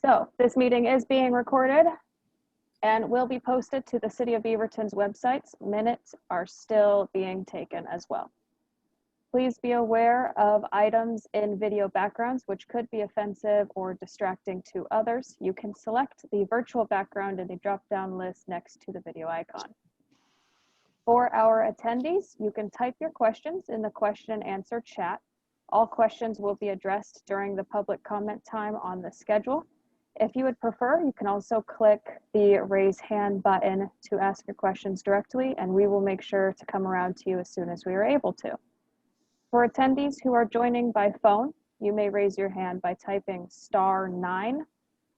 So this meeting is being recorded and will be posted to the City of Beaverton's websites. Minutes are still being taken as well. Please be aware of items in video backgrounds which could be offensive or distracting to others. You can select the virtual background in the drop-down list next to the video icon. For our attendees, you can type your questions in the question and answer chat. All questions will be addressed during the public comment time on the schedule. If you would prefer, you can also click the raise hand button to ask your questions directly, and we will make sure to come around to you as soon as we are able to. For attendees who are joining by phone, you may raise your hand by typing *9.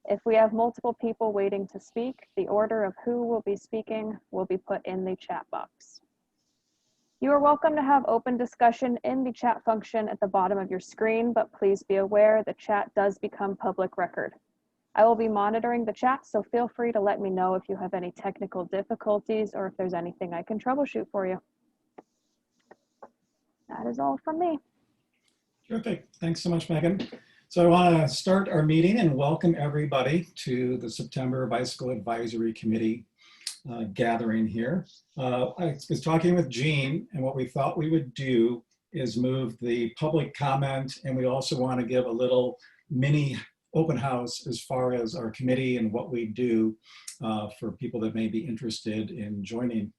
If we have multiple people waiting to speak, the order of who will be speaking will be put in the chat box. You are welcome to have open discussion in the chat function at the bottom of your screen, but please be aware the chat does become public record. I will be monitoring the chat, so feel free to let me know if you have any technical difficulties or if there's anything I can troubleshoot for you. That is all from me. Terrific. Thanks so much, Megan. So I want to start our meeting and welcome everybody to the September Bicycle Advisory Committee gathering here. I was talking with Jean, and what we thought we would do is move the public comment, and we also want to give a little mini open house as far as our committee and what we do for people that may be interested in joining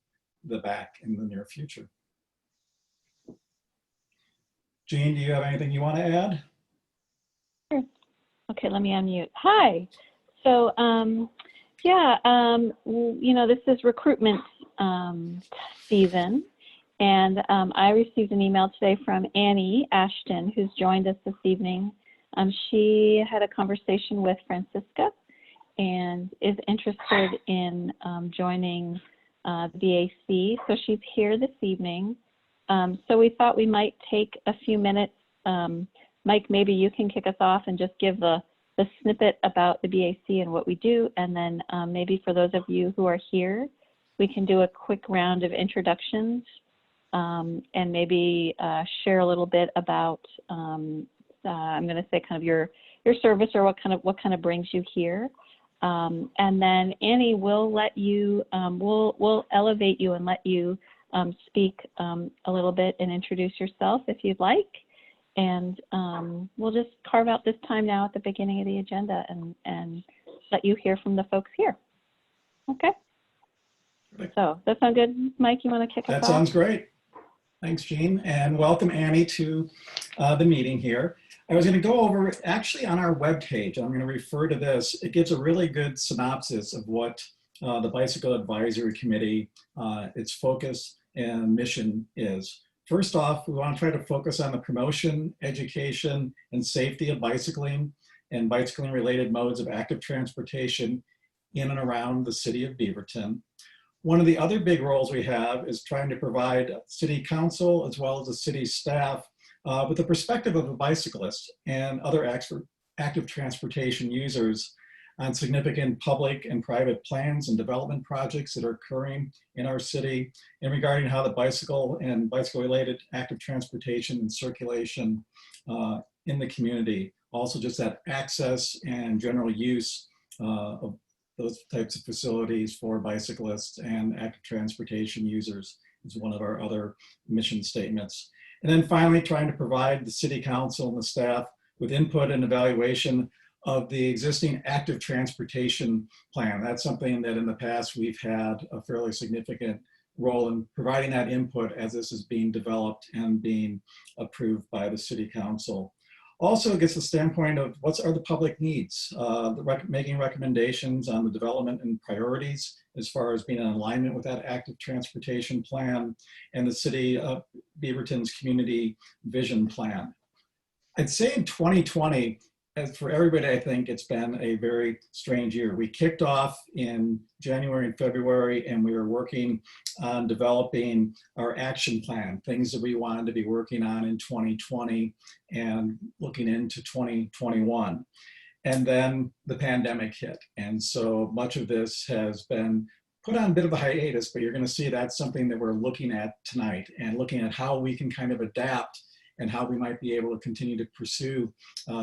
the BAC in the near future. Jean, do you have anything you want to add? Sure. Okay, let me unmute. Hi. So, you know, this is recruitment season, and I received an email today from Annee Ashton, who's joined us this evening. She had a conversation with Francisca and is interested in joining the BAC, so she's here this evening. So we thought we might take a few minutes. Mike, maybe you can kick us off and just give the snippet about the BAC and what we do, and then maybe for those of you who are here, we can do a quick round of introductions and maybe share a little bit about, I'm going to say kind of your service or what kind of brings you here. And then Annee, we'll let you, we'll elevate you and let you speak a little bit and introduce yourself if you'd like. And we'll just carve out this time now at the beginning of the agenda and let you hear from the folks here. Okay? Perfect. So that sound good, Mike? You want to kick us off? That sounds great. Thanks, Jean, and welcome Annee to the meeting here. I was going to go over, actually on our webpage, I'm going to refer to this. It gives a really good synopsis of what the Bicycle Advisory Committee, its focus and mission is. First off, we want to try to focus on the promotion, education, and safety of bicycling and bicycling related modes of active transportation in and around the city of Beaverton. One of the other big roles we have is trying to provide city council as well as the city staff with the perspective of a bicyclist and other active transportation users on significant public and private plans and development projects that are occurring in our city, and regarding how the bicycle and bicycle-related active transportation and circulation in the community, also just that access and general use of those types of facilities for bicyclists and active transportation users is one of our other mission statements. And then finally, trying to provide the city council and the staff with input and evaluation of the existing active transportation plan. That's something that in the past we've had a fairly significant role in providing that input as this is being developed and being approved by the city council. Also, it gets the standpoint of what are the public needs, making recommendations on the development and priorities as far as being in alignment with that active transportation plan and the city of Beaverton's community vision plan. I'd say in 2020, as for everybody, I think it's been a very strange year. We kicked off in January and February, and we were working on developing our action plan, things that we wanted to be working on in 2020 and looking into 2021. And then the pandemic hit. And so much of this has been put on a bit of a hiatus, but you're going to see that's something that we're looking at tonight and looking at how we can kind of adapt and how we might be able to continue to pursue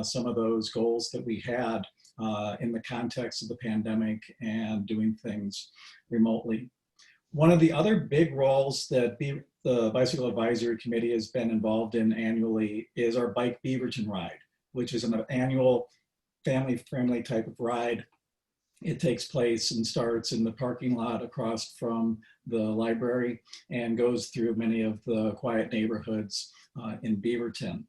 some of those goals that we had in the context of the pandemic and doing things remotely. One of the other big roles that the Bicycle Advisory Committee has been involved in annually is our Bike Beaverton ride, which is an annual family-friendly type of ride. It takes place and starts in the parking lot across from the library and goes through many of the quiet neighborhoods in Beaverton.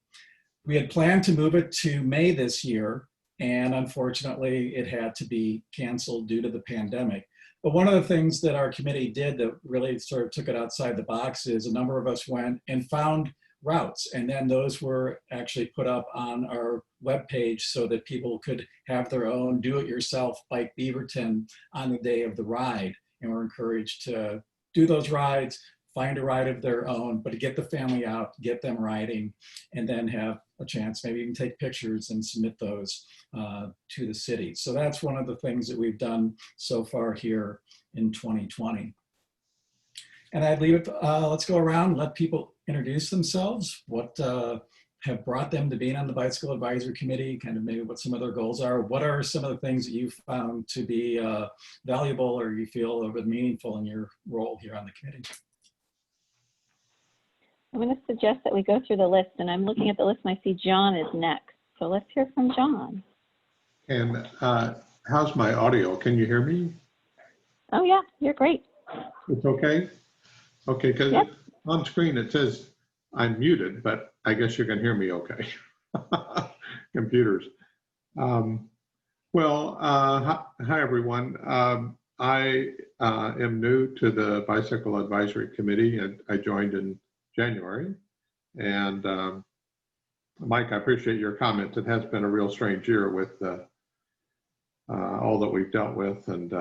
We had planned to move it to May this year, and unfortunately it had to be canceled due to the pandemic. But one of the things that our committee did that really sort of took it outside the box is a number of us went and found routes, and then those were actually put up on our webpage so that people could have their own do-it-yourself Bike Beaverton on the day of the ride. And we're encouraged to do those rides, find a ride of their own, but to get the family out, get them riding, and then have a chance, maybe even take pictures and submit those to the city. So that's one of the things that we've done so far here in 2020. And I'd leave it, let's go around, let people introduce themselves, what have brought them to being on the Bicycle Advisory Committee, kind of maybe what some of their goals are. What are some of the things that you found to be valuable or you feel have been meaningful in your role here on the committee? I'm going to suggest that we go through the list, and I'm looking at the list and I see John is next. So let's hear from John. And how's my audio? Can you hear me? Oh yeah, you're great. It's okay? Okay, because Yep. on screen it says I'm muted, but I guess you can hear me okay. Computers. Hi everyone. I am new to the Bicycle Advisory Committee, and I joined in January. And Mike, I appreciate your comments. It has been a real strange year with all that we've dealt with, and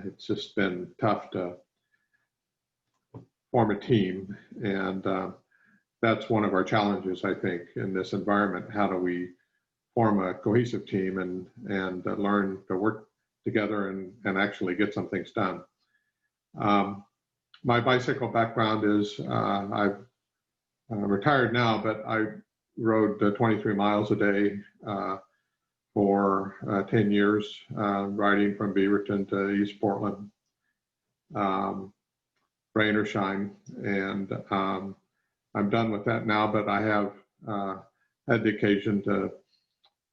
it's just been tough to form a team, and that's one of our challenges, I think, in this environment. How do we form a cohesive team and learn to work together and actually get some things done? My bicycle background is I've retired now, but I rode 23 miles a day for 10 years, riding from Beaverton to East Portland, rain or shine. And I'm done with that now, but I have had the occasion to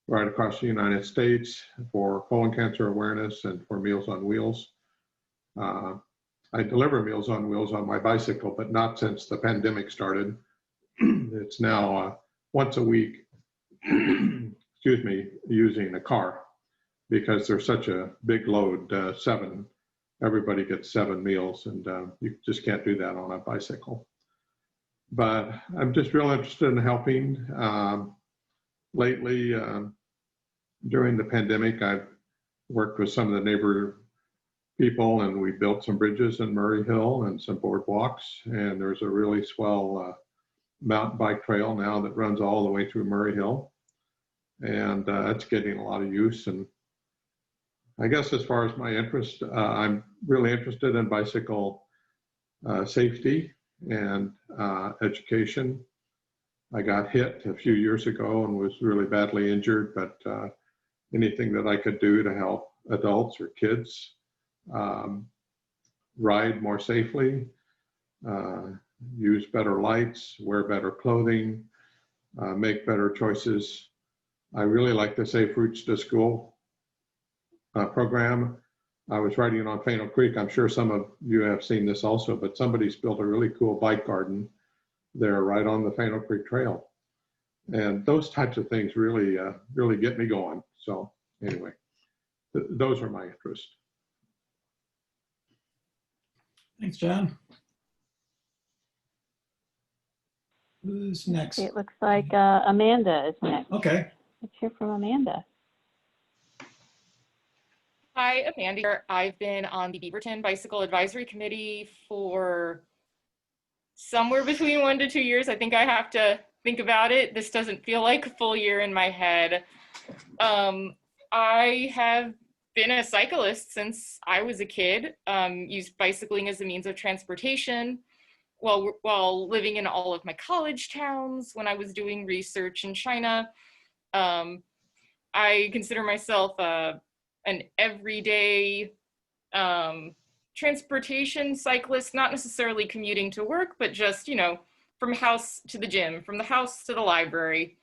ride across the United States for colon cancer awareness and for Meals on Wheels. I deliver Meals on Wheels on my bicycle, but not since the pandemic started. It's now once a week, excuse me, using a car, because there's such a big load, 7. Everybody gets 7 meals, and you just can't do that on a bicycle. But I'm just real interested in helping. Lately, during the pandemic, I've worked with some of the neighbor people, and we built some bridges in Murray Hill and some boardwalks, and there's a really swell mountain bike trail now that runs all the way through Murray Hill, and it's getting a lot of use. And I guess as far as my interest, I'm really interested in bicycle safety and education. I got hit a few years ago and was really badly injured, but anything that I could do to help adults or kids ride more safely, use better lights, wear better clothing, make better choices. I really like the Safe Routes to School program. I was riding on Fainal Creek. I'm sure some of you have seen this also, but somebody's built a really cool bike garden there right on the Fainal Creek Trail. And those types of things really, really get me going. So anyway, those are my interests. Thanks, John. Who's next? It looks like Amanda is next. Okay. Let's hear from Amanda. Hi, Amanda here. I've been on the Beaverton Bicycle Advisory Committee for somewhere between 1 to 2 years. I think I have to think about it. This doesn't feel like a full year in my head. I have been a cyclist since I was a kid, used bicycling as a means of transportation while living in all of my college towns when I was doing research in China. I consider myself an everyday transportation cyclist, not necessarily commuting to work, but just, you know, from house to the gym, from the house to the library.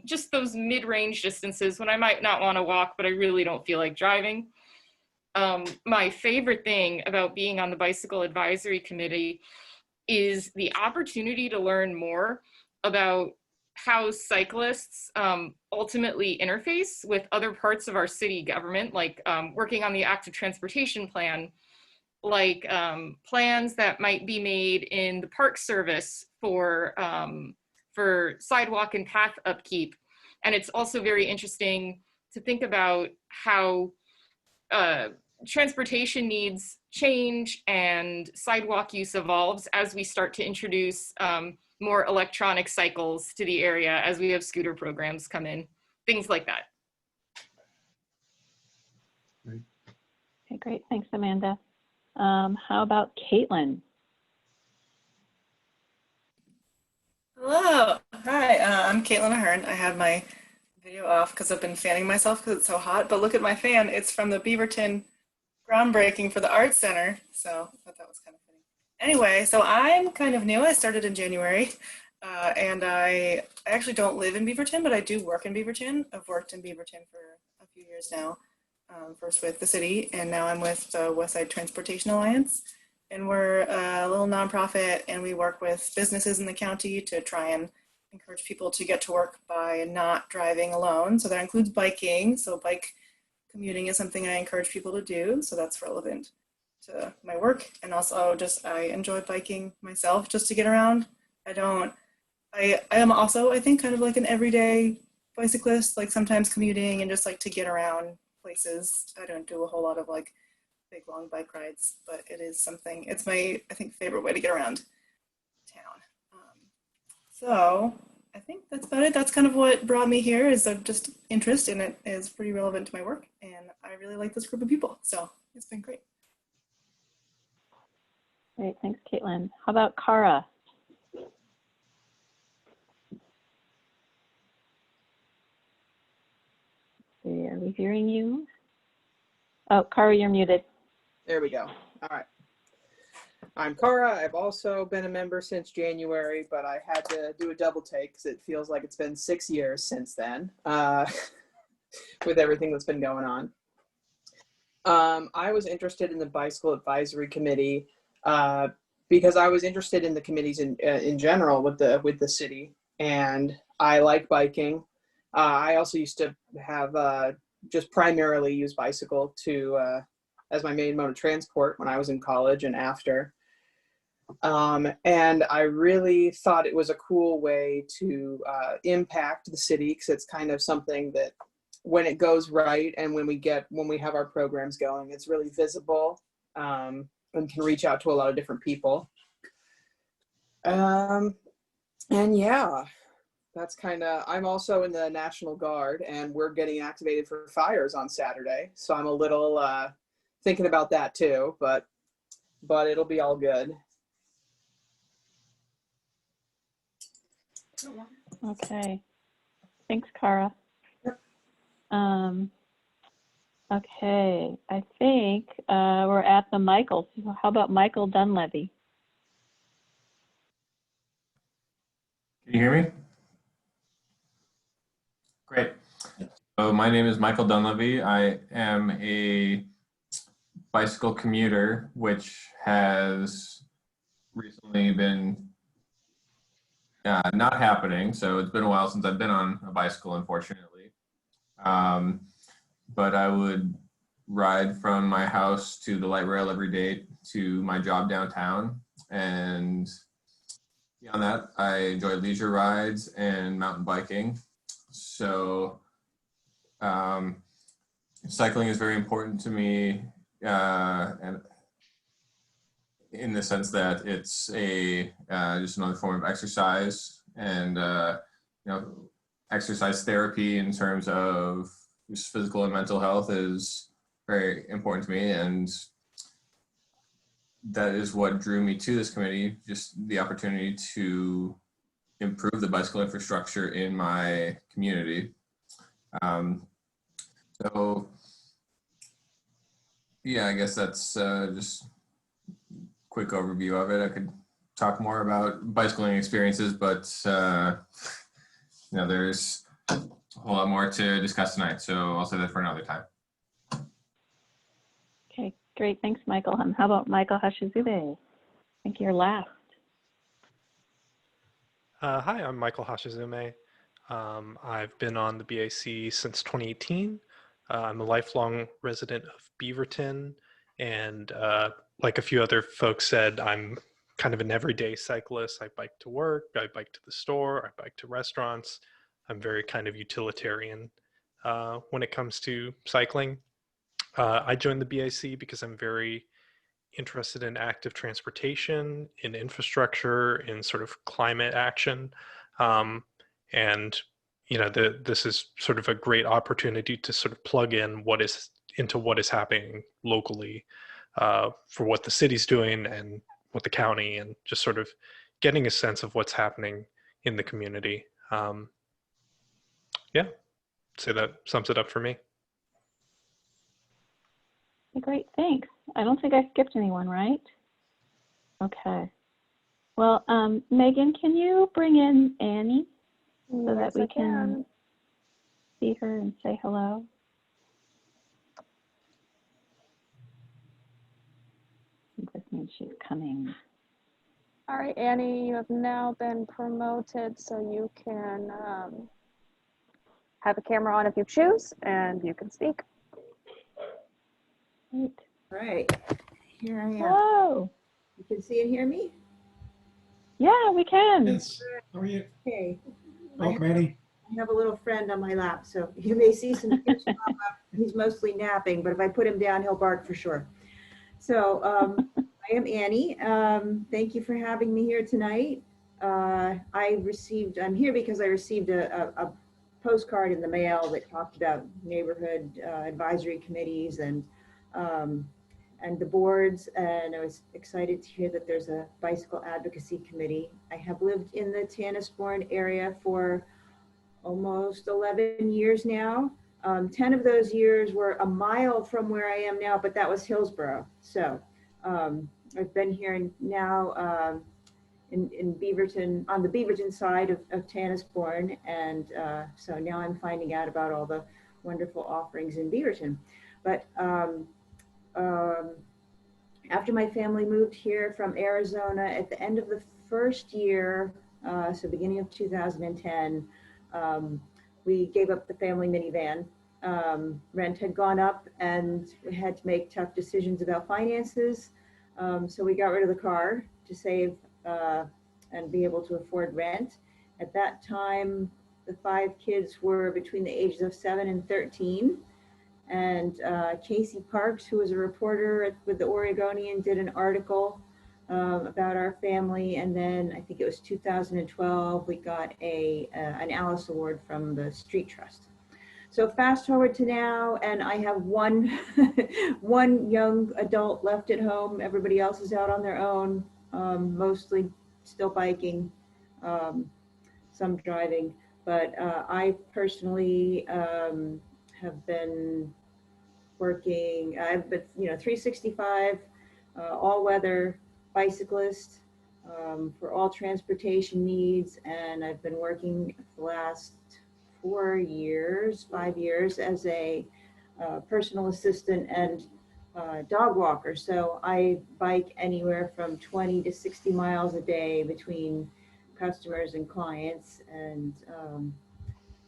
Just those mid-range distances when I might not want to walk, but I really don't feel like driving. My favorite thing about being on the Bicycle Advisory Committee is the opportunity to learn more about how cyclists ultimately interface with other parts of our city government, like working on the active transportation plan, like plans that might be made in the park service for sidewalk and path upkeep. And it's also very interesting to think about how transportation needs change and sidewalk use evolves as we start to introduce more electronic cycles to the area, as we have scooter programs come in, things like that. Okay, great. Thanks, Amanda. How about Caitlin? Hello. Hi, I'm Caitlin Ahearn. I had my video off because I've been fanning myself because it's so hot, but look at my fan. It's from the Beaverton groundbreaking for the Arts Center. So I thought that was kind of funny. Anyway, so I'm kind of new. I started in January and I actually don't live in Beaverton, but I do work in Beaverton. I've worked in Beaverton for a few years now, first with the city, and now I'm with the West Side Transportation Alliance. And we're a little nonprofit, and we work with businesses in the county to try and encourage people to get to work by not driving alone. So that includes biking. So bike commuting is something I encourage people to do. So that's relevant to my work. And also just, I enjoy biking myself just to get around. I am also, I think, kind of like an everyday bicyclist, like sometimes commuting and just like to get around places. I don't do a whole lot of like big long bike rides, but it is something, it's my, I think, favorite way to get around town. So I think that's about it. That's kind of what brought me here, is just interest in it is pretty relevant to my work, and I really like this group of people. So it's been great. Great, thanks, Caitlin. How about Cara? Are we hearing you? Oh, Cara, you're muted. There we go. All right. I'm Cara. I've also been a member since January, but I had to do a double take because it feels like it's been 6 years since then with everything that's been going on. I was interested in the Bicycle Advisory Committee because I was interested in the committees in general with the city, and I like biking. I also used to have just primarily use bicycle to as my main mode of transport when I was in college and after. And I really thought it was a cool way to impact the city, because it's kind of something that when it goes right and when we have our programs going, it's really visible and can reach out to a lot of different people. And yeah, that's kind of, I'm also in the National Guard, and we're getting activated for fires on Saturday. So I'm a little thinking about that too, but it'll be all good. Okay, thanks, Cara. Yep. Okay, I think we're at the Michaels. How about Michael Dunlevy? Can you hear me? Great. So my name is Michael Dunlevy. I am a bicycle commuter, which has recently been not happening. So it's been a while since I've been on a bicycle, unfortunately. But I would ride from my house to the light rail every day to my job downtown. And beyond that, I enjoy leisure rides and mountain biking. So cycling is very important to me, and in the sense that it's just another form of exercise, and exercise therapy in terms of just physical and mental health is very important to me, and that is what drew me to this committee, just the opportunity to improve the bicycle infrastructure in my community. So yeah, I guess that's just quick overview of it. I could talk more about bicycling experiences, but there's a whole lot more to discuss tonight, so I'll save that for another time. Okay, great. Thanks, Michael. How about Michael Hashizume? I think you're last. Hi, I'm Michael Hashizume. I've been on the BAC since 2018. I'm a lifelong resident of Beaverton, and like a few other folks said, I'm kind of an everyday cyclist. I bike to work, I bike to the store, I bike to restaurants. I'm very kind of utilitarian when it comes to cycling. I joined the BAC because I'm very interested in active transportation, in infrastructure, in sort of climate action. And this is sort of a great opportunity to sort of plug in what is happening locally for what the city's doing and what the county, and just sort of getting a sense of what's happening in the community. Yeah, so that sums it up for me. Great, thanks. I don't think I skipped anyone, right? Okay. Well, Megan, can you bring in Annie so that we can see her and say hello? This means she's coming. All right, Annie, you have now been promoted, so you can have a camera on if you choose, and you can speak. Great. All right, here I am. Hello. You can see and hear me? Yeah, we can. Yes. How are you? Okay. Welcome, Annie. I have a little friend on my lap, so you may see some kids pop up. He's mostly napping, but if I put him down, he'll bark for sure. So I am Annie. Thank you for having me here tonight. I'm here because I received a postcard in the mail that talked about neighborhood advisory committees and the boards, and I was excited to hear that there's a bicycle advocacy committee. I have lived in the Tannisbourne area for almost 11 years now. 10 of those years were a mile from where I am now, but that was Hillsborough. So I've been here now in Beaverton, on the Beaverton side of Tannisbourne, and so now I'm finding out about all the wonderful offerings in Beaverton. But after my family moved here from Arizona at the end of the first year, so beginning of 2010, we gave up the family minivan. Rent had gone up and we had to make tough decisions about finances. So we got rid of the car to save and be able to afford rent. At that time, the 5 kids were between the ages of 7 and 13. And Casey Parks, who was a reporter with the Oregonian, did an article about our family. And then I think it was 2012, we got an Alice Award from the Street Trust. So fast forward to now, and I have one young adult left at home. Everybody else is out on their own, mostly still biking, some driving. But I personally have been working, I've been, 365, all-weather bicyclist for all transportation needs, and I've been working for the last 5 years as a personal assistant and dog walker. So I bike anywhere from 20 to 60 miles a day between customers and clients, and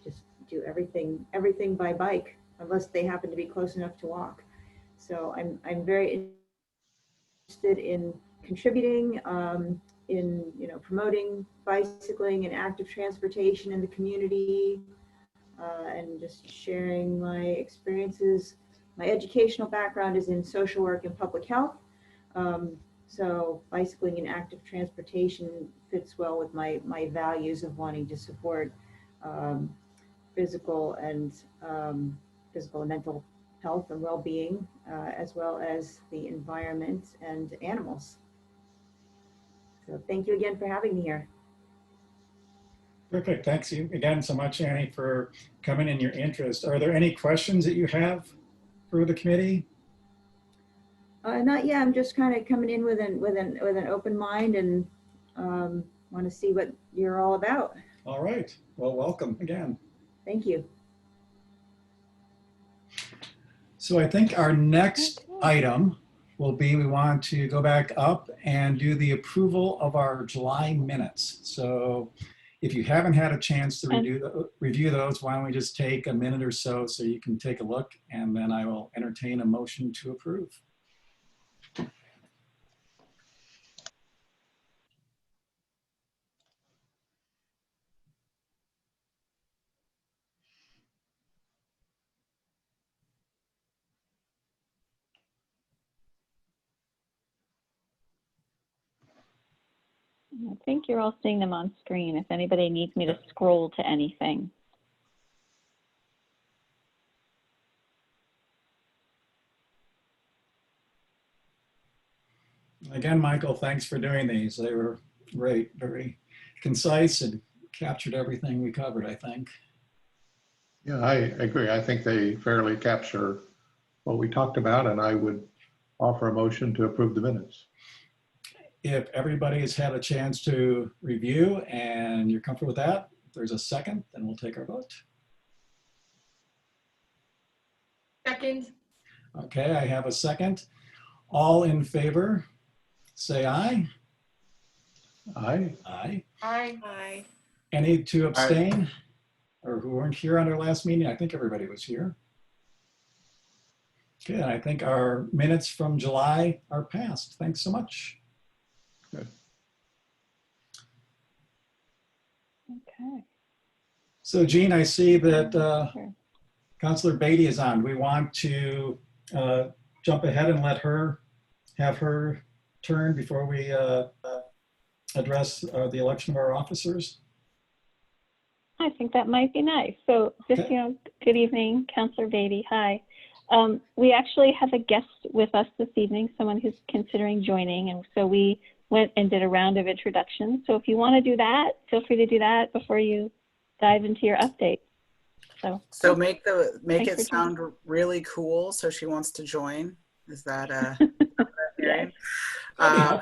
just do everything by bike, unless they happen to be close enough to walk. So I'm very interested in contributing, in promoting bicycling and active transportation in the community, and just sharing my experiences. My educational background is in social work and public health. So bicycling and active transportation fits well with my values of wanting to support physical and mental health and well-being, as well as the environment and animals. So thank you again for having me here. Perfect. Thanks you again so much, Annie, for coming and your interest. Are there any questions that you have for the committee? Not yet. I'm just kind of coming in with an open mind and want to see what you're all about. All right. Well, welcome again. Thank you. So I think our next item will be, we want to go back up and do the approval of our July minutes. So if you haven't had a chance to review those, why don't we just take a minute or so you can take a look, and then I will entertain a motion to approve. I think you're all seeing them on screen if anybody needs me to scroll to anything. Again, Michael, thanks for doing these. They were great, very concise, and captured everything we covered, I think. Yeah, I agree. I think they fairly capture what we talked about, and I would offer a motion to approve the minutes. If everybody has had a chance to review and you're comfortable with that, if there's a second, then we'll take our vote. Second. Okay, I have a second. All in favor, say aye. Aye. Aye. Aye. Aye. Any to abstain or who weren't here on our last meeting? I think everybody was here. Okay, I think our minutes from July are passed. Thanks so much. Good. Okay. So Jean, I see that Sure. Councilor Beaty is on. We want to jump ahead and let her have her turn before we address the election of our officers. I think that might be nice. So just, Okay. Good evening, Councilor Beaty. Hi. We actually have a guest with us this evening, someone who's considering joining. And so we went and did a round of introductions. So if you want to do that, feel free to do that before you dive into your update. So make Thanks it for sound really cool. So she wants to join. Is that Yes. I'm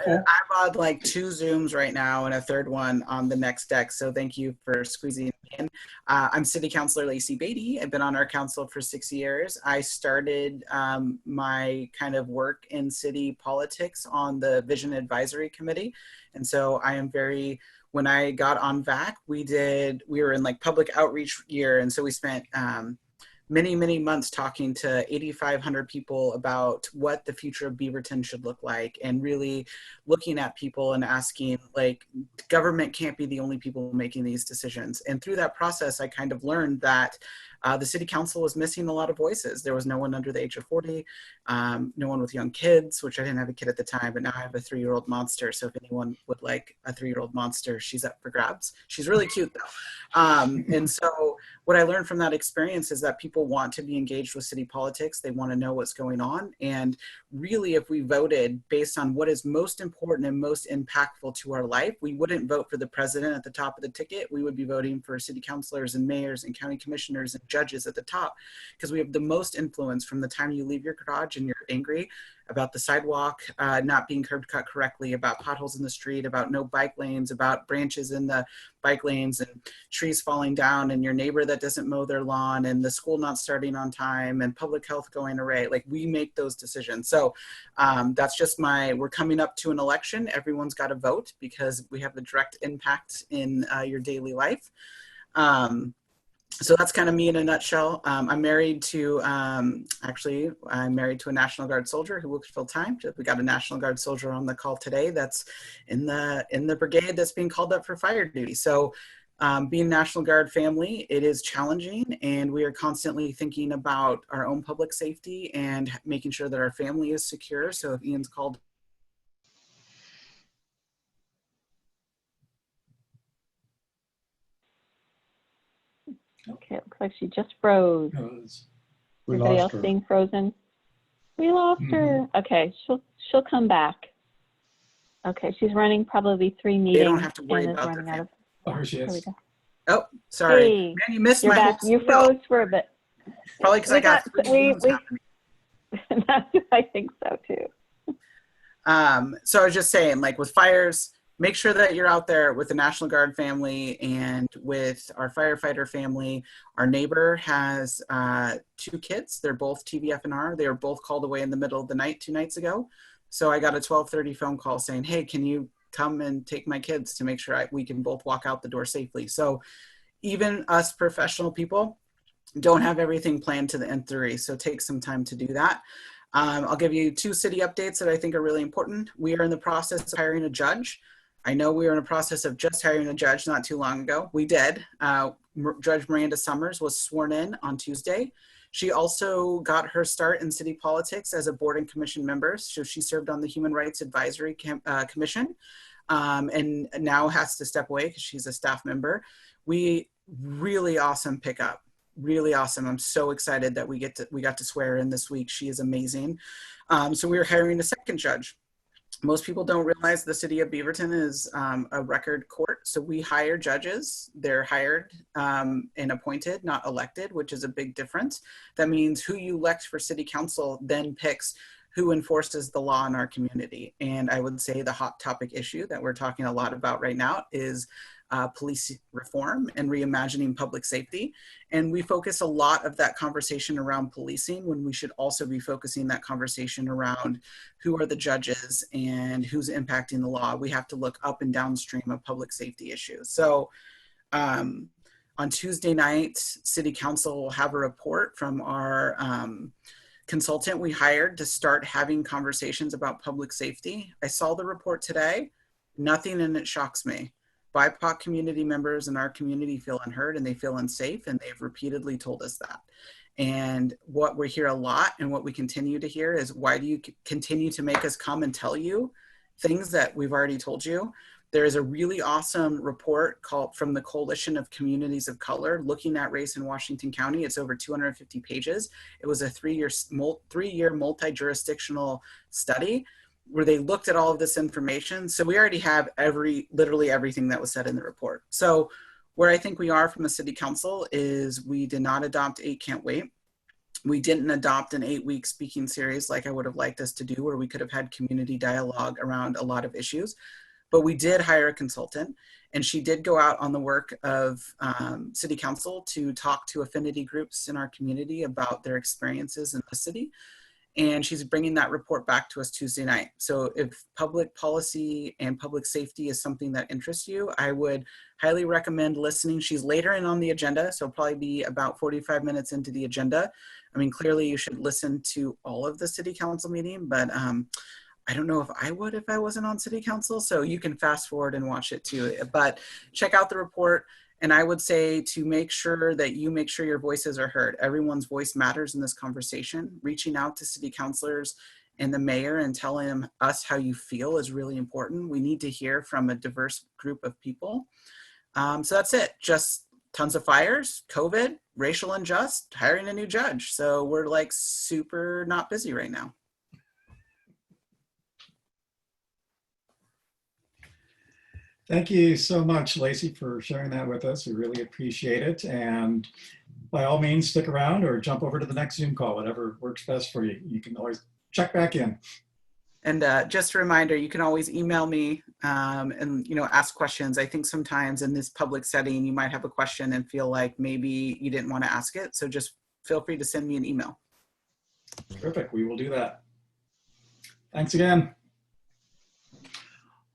on like 2 Zooms right now and a third one on the next deck. So thank you for squeezing me in. I'm City Councilor Lacey Beaty. I've been on our council for 6 years. I started my kind of work in city politics on the Vision Advisory Committee. And so I am when I got on VAC, we were in like public outreach year. And so we spent many months talking to 8,500 people about what the future of Beaverton should look like, and really looking at people and asking, like, government can't be the only people making these decisions. And through that process, I kind of learned that the city council was missing a lot of voices. There was no one under the age of 40, no one with young kids, which I didn't have a kid at the time, but now I have a 3-year-old monster. So if anyone would like a 3-year-old monster, she's up for grabs. She's really cute though. And so what I learned from that experience is that people want to be engaged with city politics. They want to know what's going on. And really, if we voted based on what is most important and most impactful to our life, we wouldn't vote for the president at the top of the ticket. We would be voting for city councilors and mayors and county commissioners and judges at the top, because we have the most influence from the time you leave your garage and you're angry about the sidewalk not being curb cut correctly, about potholes in the street, about no bike lanes, about branches in the bike lanes and trees falling down, and your neighbor that doesn't mow their lawn, and the school not starting on time, and public health going array. Like, we make those decisions. So that's just we're coming up to an election. Everyone's got to vote because we have a direct impact in your daily life. So that's kind of me in a nutshell. I'm married to, I'm married to a National Guard soldier who works full time. We got a National Guard soldier on the call today that's in the brigade that's being called up for fire duty. So being National Guard family, it is challenging, and we are constantly thinking about our own public safety and making sure that our family is secure. So if Ian's called, Okay, it looks like she just froze. We Everybody lost else her. being frozen? We lost her. Okay, she'll come back. Okay, she's running probably 3 meetings. they don't have to worry and is about running their out of. Oh, here she There we is. go. Oh, sorry. Hey, Man, you missed you're my back. whole You spiel. froze for a bit. Probably because I got three Zooms happening. I think so too. So I was just saying, like with fires, make sure that you're out there with the National Guard family and with our firefighter family. Our neighbor has 2 kids. They're both TVF&R. They were both called away in the middle of the night 2 nights ago. So I got a 12:30 phone call saying, hey, can you come and take my kids to make sure we can both walk out the door safely. So even us professional people don't have everything planned to the nth degree. So take some time to do that. I'll give you 2 city updates that I think are really important. We are in the process of hiring a judge. I know we were in a process of just hiring a judge not too long ago. We did. Judge Miranda Summers was sworn in on Tuesday. She also got her start in city politics as a board and commission member. So she served on the Human Rights Advisory Commission and now has to step away because she's a staff member. We really awesome pickup. Really awesome. I'm so excited that we got to swear in this week. She is amazing. So we're hiring a second judge. Most people don't realize the city of Beaverton is a record court. So we hire judges. They're hired and appointed, not elected, which is a big difference. That means who you elect for city council then picks who enforces the law in our community. And I would say the hot topic issue that we're talking a lot about right now is police reform and reimagining public safety. And we focus a lot of that conversation around policing when we should also be focusing that conversation around who are the judges and who's impacting the law. We have to look up and downstream of public safety issues. So on Tuesday night, City Council will have a report from our consultant we hired to start having conversations about public safety. I saw the report today. Nothing in it shocks me. BIPOC community members in our community feel unheard and they feel unsafe, and they've repeatedly told us that. And what we hear a lot and what we continue to hear is, why do you continue to make us come and tell you things that we've already told you? There is a really awesome report called from the Coalition of Communities of Color looking at race in Washington County. It's over 250 pages. It was a three-year multi-jurisdictional study where they looked at all of this information. So we already have literally everything that was said in the report. So where I think we are from the city council is we did not adopt 8 Can't Wait. We didn't adopt an 8-week speaking series like I would have liked us to do, where we could have had community dialogue around a lot of issues. But we did hire a consultant, and she did go out on the work of city council to talk to affinity groups in our community about their experiences in the city. And she's bringing that report back to us Tuesday night. So if public policy and public safety is something that interests you, I would highly recommend listening. She's later in on the agenda, so probably be about 45 minutes into the agenda. I mean, clearly you should listen to all of the city council meeting, but I don't know if I would if I wasn't on city council. So you can fast forward and watch it too. But check out the report. And I would say to make sure that you make sure your voices are heard. Everyone's voice matters in this conversation. Reaching out to city councilors and the mayor and telling us how you feel is really important. We need to hear from a diverse group of people. So that's it. Just tons of fires, COVID, racial unjust, hiring a new judge. So we're like super not busy right now. Thank you so much, Lacey, for sharing that with us. We really appreciate it. And by all means, stick around or jump over to the next Zoom call, whatever works best for you. You can always check back in. And just a reminder, you can always email me and ask questions. I think sometimes in this public setting, you might have a question and feel like maybe you didn't want to ask it. So just feel free to send me an email. Perfect. We will do that. Thanks again.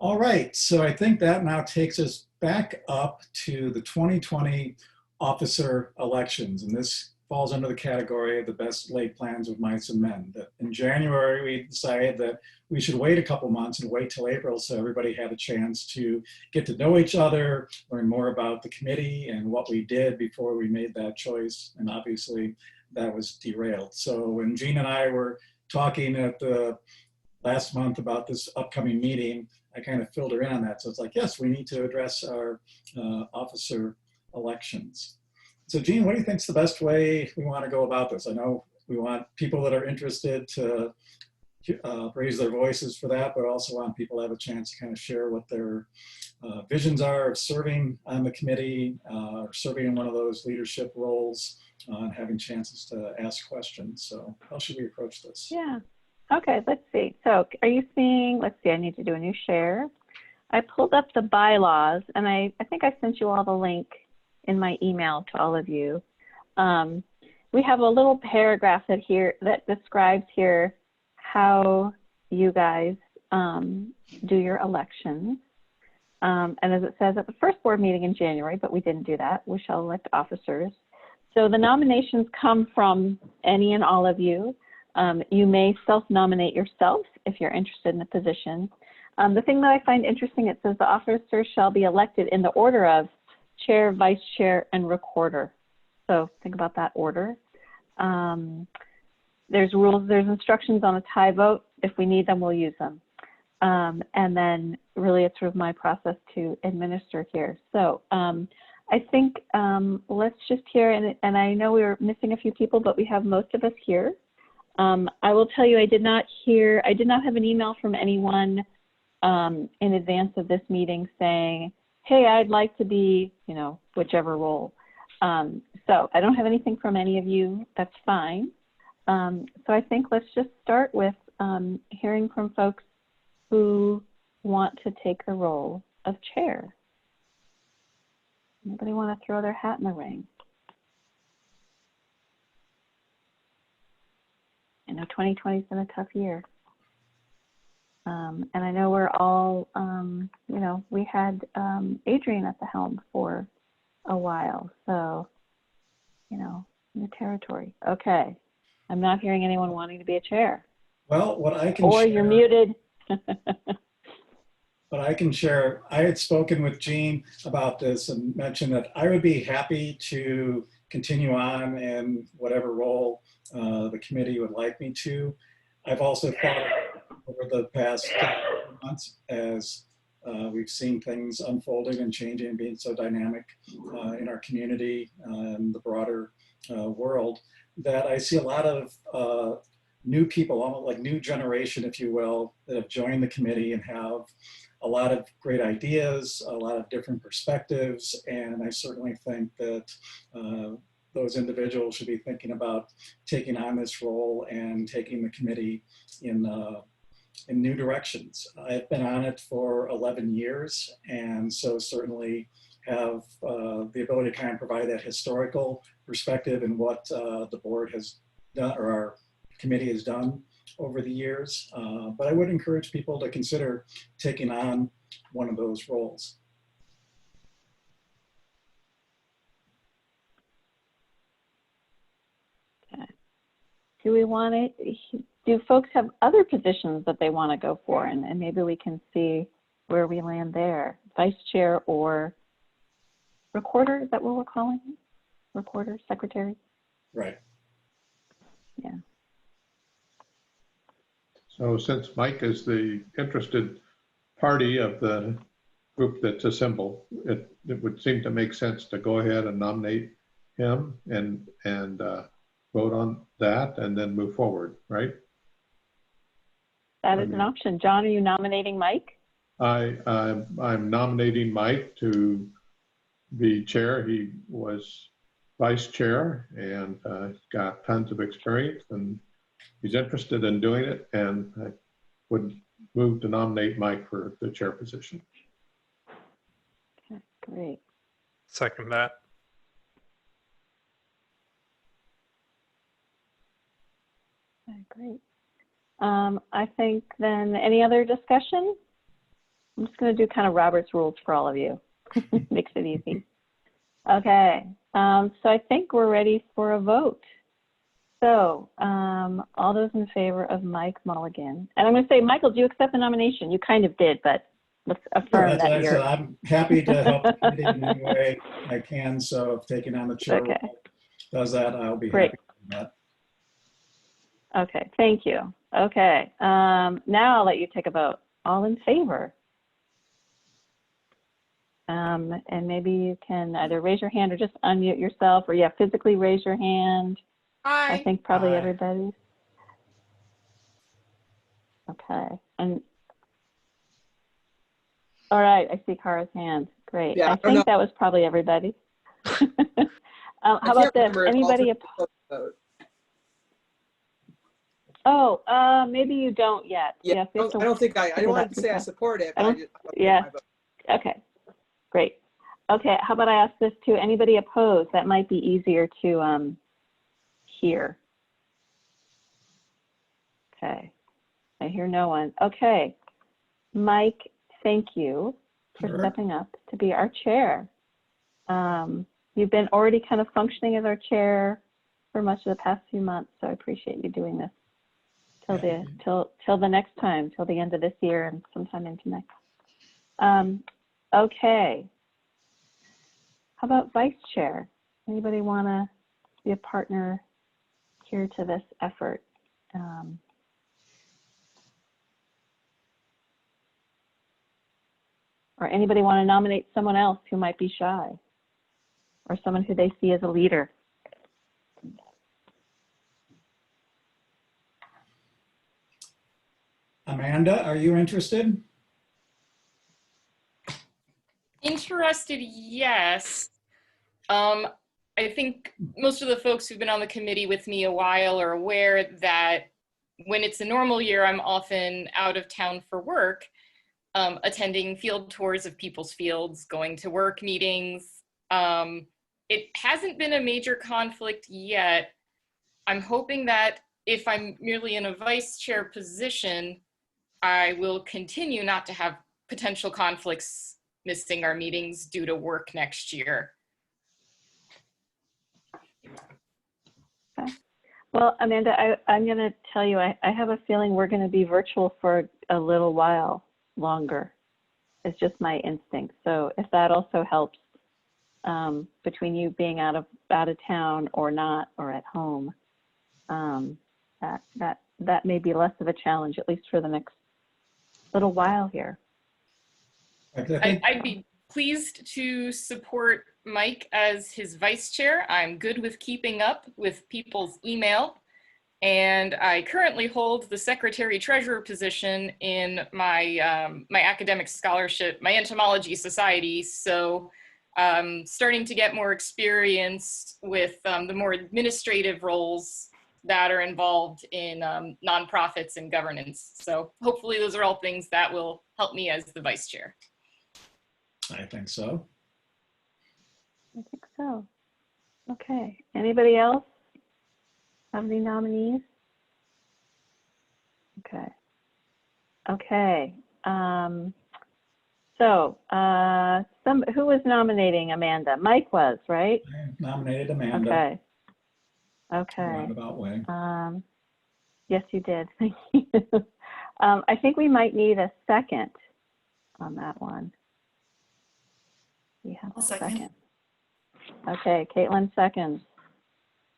All right, so I think that now takes us back up to the 2020 officer elections. And this falls under the category of the best laid plans of mice and men. That in January, we decided that we should wait a couple months and wait till April so everybody had a chance to get to know each other, learn more about the committee and what we did before we made that choice. And obviously that was derailed. So when Jean and I were talking at the last month about this upcoming meeting, I kind of filled her in on that. So it's like, yes, we need to address our officer elections. So Jean, what do you think is the best way we want to go about this? I know we want people that are interested to raise their voices for that, but also want people to have a chance to kind of share what their visions are of serving on the committee, or serving in one of those leadership roles, and having chances to ask questions. So how should we approach this? Yeah. Okay, let's see. So are you seeing, let's see, I need to do a new share. I pulled up the bylaws, and I think I sent you all the link in my email to all of you. We have a little paragraph that describes here how you guys do your elections. And as it says, at the first board meeting in January, but we didn't do that, we shall elect officers. So the nominations come from any and all of you. You may self-nominate yourself if you're interested in the position. The thing that I find interesting, it says the officers shall be elected in the order of chair, vice chair, and recorder. So think about that order. There's rules, there's instructions on a tie vote. If we need them, we'll use them. And then really it's sort of my process to administer here. So I think let's just hear, and I know we were missing a few people, but we have most of us here. I will tell you, I did not have an email from anyone in advance of this meeting saying, hey, I'd like to be, whichever role. So I don't have anything from any of you. That's fine. So I think let's just start with hearing from folks who want to take the role of chair. Anybody want to throw their hat in the ring? I know 2020 has been a tough year. And I know we're all, we had ADRIAN at the helm for a while. So, new territory. Okay. I'm not hearing anyone wanting to be a chair. Well, what I can Or share, you're muted. But I can share, I had spoken with Jean about this and mentioned that I would be happy to continue on in whatever role the committee would like me to. I've also thought over the past months as we've seen things unfolding and changing and being so dynamic in our community and the broader world, that I see a lot of new people, almost like new generation, if you will, that have joined the committee and have a lot of great ideas, a lot of different perspectives. And I certainly think that those individuals should be thinking about taking on this role and taking the committee in new directions. I've been on it for 11 years, and so certainly have the ability to kind of provide that historical perspective in what the board has done, or our committee has done over the years. But I would encourage people to consider taking on one of those roles. Do we want to, do folks have other positions that they want to go for? And maybe we can see where we land there. Vice chair or recorder, is that what we're calling it? Recorder, secretary? Right. Yeah. So since Mike is the interested party of the group that's assembled, it would seem to make sense to go ahead and nominate him and vote on that and then move forward, right? That is an option. John, are you nominating Mike? I'm nominating Mike to be chair. He was vice chair and got tons of experience, and he's interested in doing it, and I would move to nominate Mike for the chair position. Okay, great. Second that. Okay, great. I think then, any other discussion? I'm just going to do kind of Robert's rules for all of you. Makes it easy. Okay, so I think we're ready for a vote. So all those in favor of Mike Mulligan, and I'm going to say, Michael, do you accept the nomination? You kind of did, but let's affirm that you're. I'm happy to help the committee in any way I can. So if taking on the chair does that, I'll be happy to do that. Okay, thank you. Okay, now I'll let you take a vote. All in favor? And maybe you can either raise your hand or just unmute yourself, or physically raise your hand. Hi. I think probably Hi. everybody. Okay. And all right, I see Kara's hand. Great. Yeah, I I don't think know. that was probably everybody. How I about can't this? remember if Anybody? alternate vote. Oh, maybe you don't yet. Yeah, Yes, I don't think I figure wanted that to say I out. support it, I but don't- just yeah. my vote. Okay, great. Okay, how about I ask this too? Anybody opposed? That might be easier to hear. Okay, I hear no one. Okay, Mike, thank you for Sure. stepping up to be our chair. You've been already kind of functioning as our chair for much of the past few months, so I appreciate you doing this till the next time, till the end of this year and sometime into next. Okay. How about vice chair? Anybody want to be a partner here to this effort? Or anybody want to nominate someone else who might be shy or someone who they see as a leader? Amanda, are you interested? Interested, yes. I think most of the folks who've been on the committee with me a while are aware that when it's a normal year, I'm often out of town for work, attending field tours of people's fields, going to work meetings. It hasn't been a major conflict yet. I'm hoping that if I'm merely in a vice chair position, I will continue not to have potential conflicts missing our meetings due to work next year. Okay. Well, Amanda, I'm going to tell you, I have a feeling we're going to be virtual for a little while longer. It's just my instinct. So if that also helps, between you being out of town or not, or at home, that may be less of a challenge, at least for the next little while here. I'd be pleased to support Mike as his vice chair. I'm good with keeping up with people's email, and I currently hold the secretary treasurer position in my my academic scholarship, my entomology society. So starting to get more experience with the more administrative roles that are involved in nonprofits and governance. So hopefully those are all things that will help me as the vice chair. I think so. I think so. Okay. Anybody else have any nominees? Okay. Okay. Who was nominating Amanda? Mike was, right? I nominated Amanda. Okay. Okay. Roundabout way. Yes, you did. Thank you. I think we might need a second on that one. We have I'll a second. Okay, Caitlin seconds.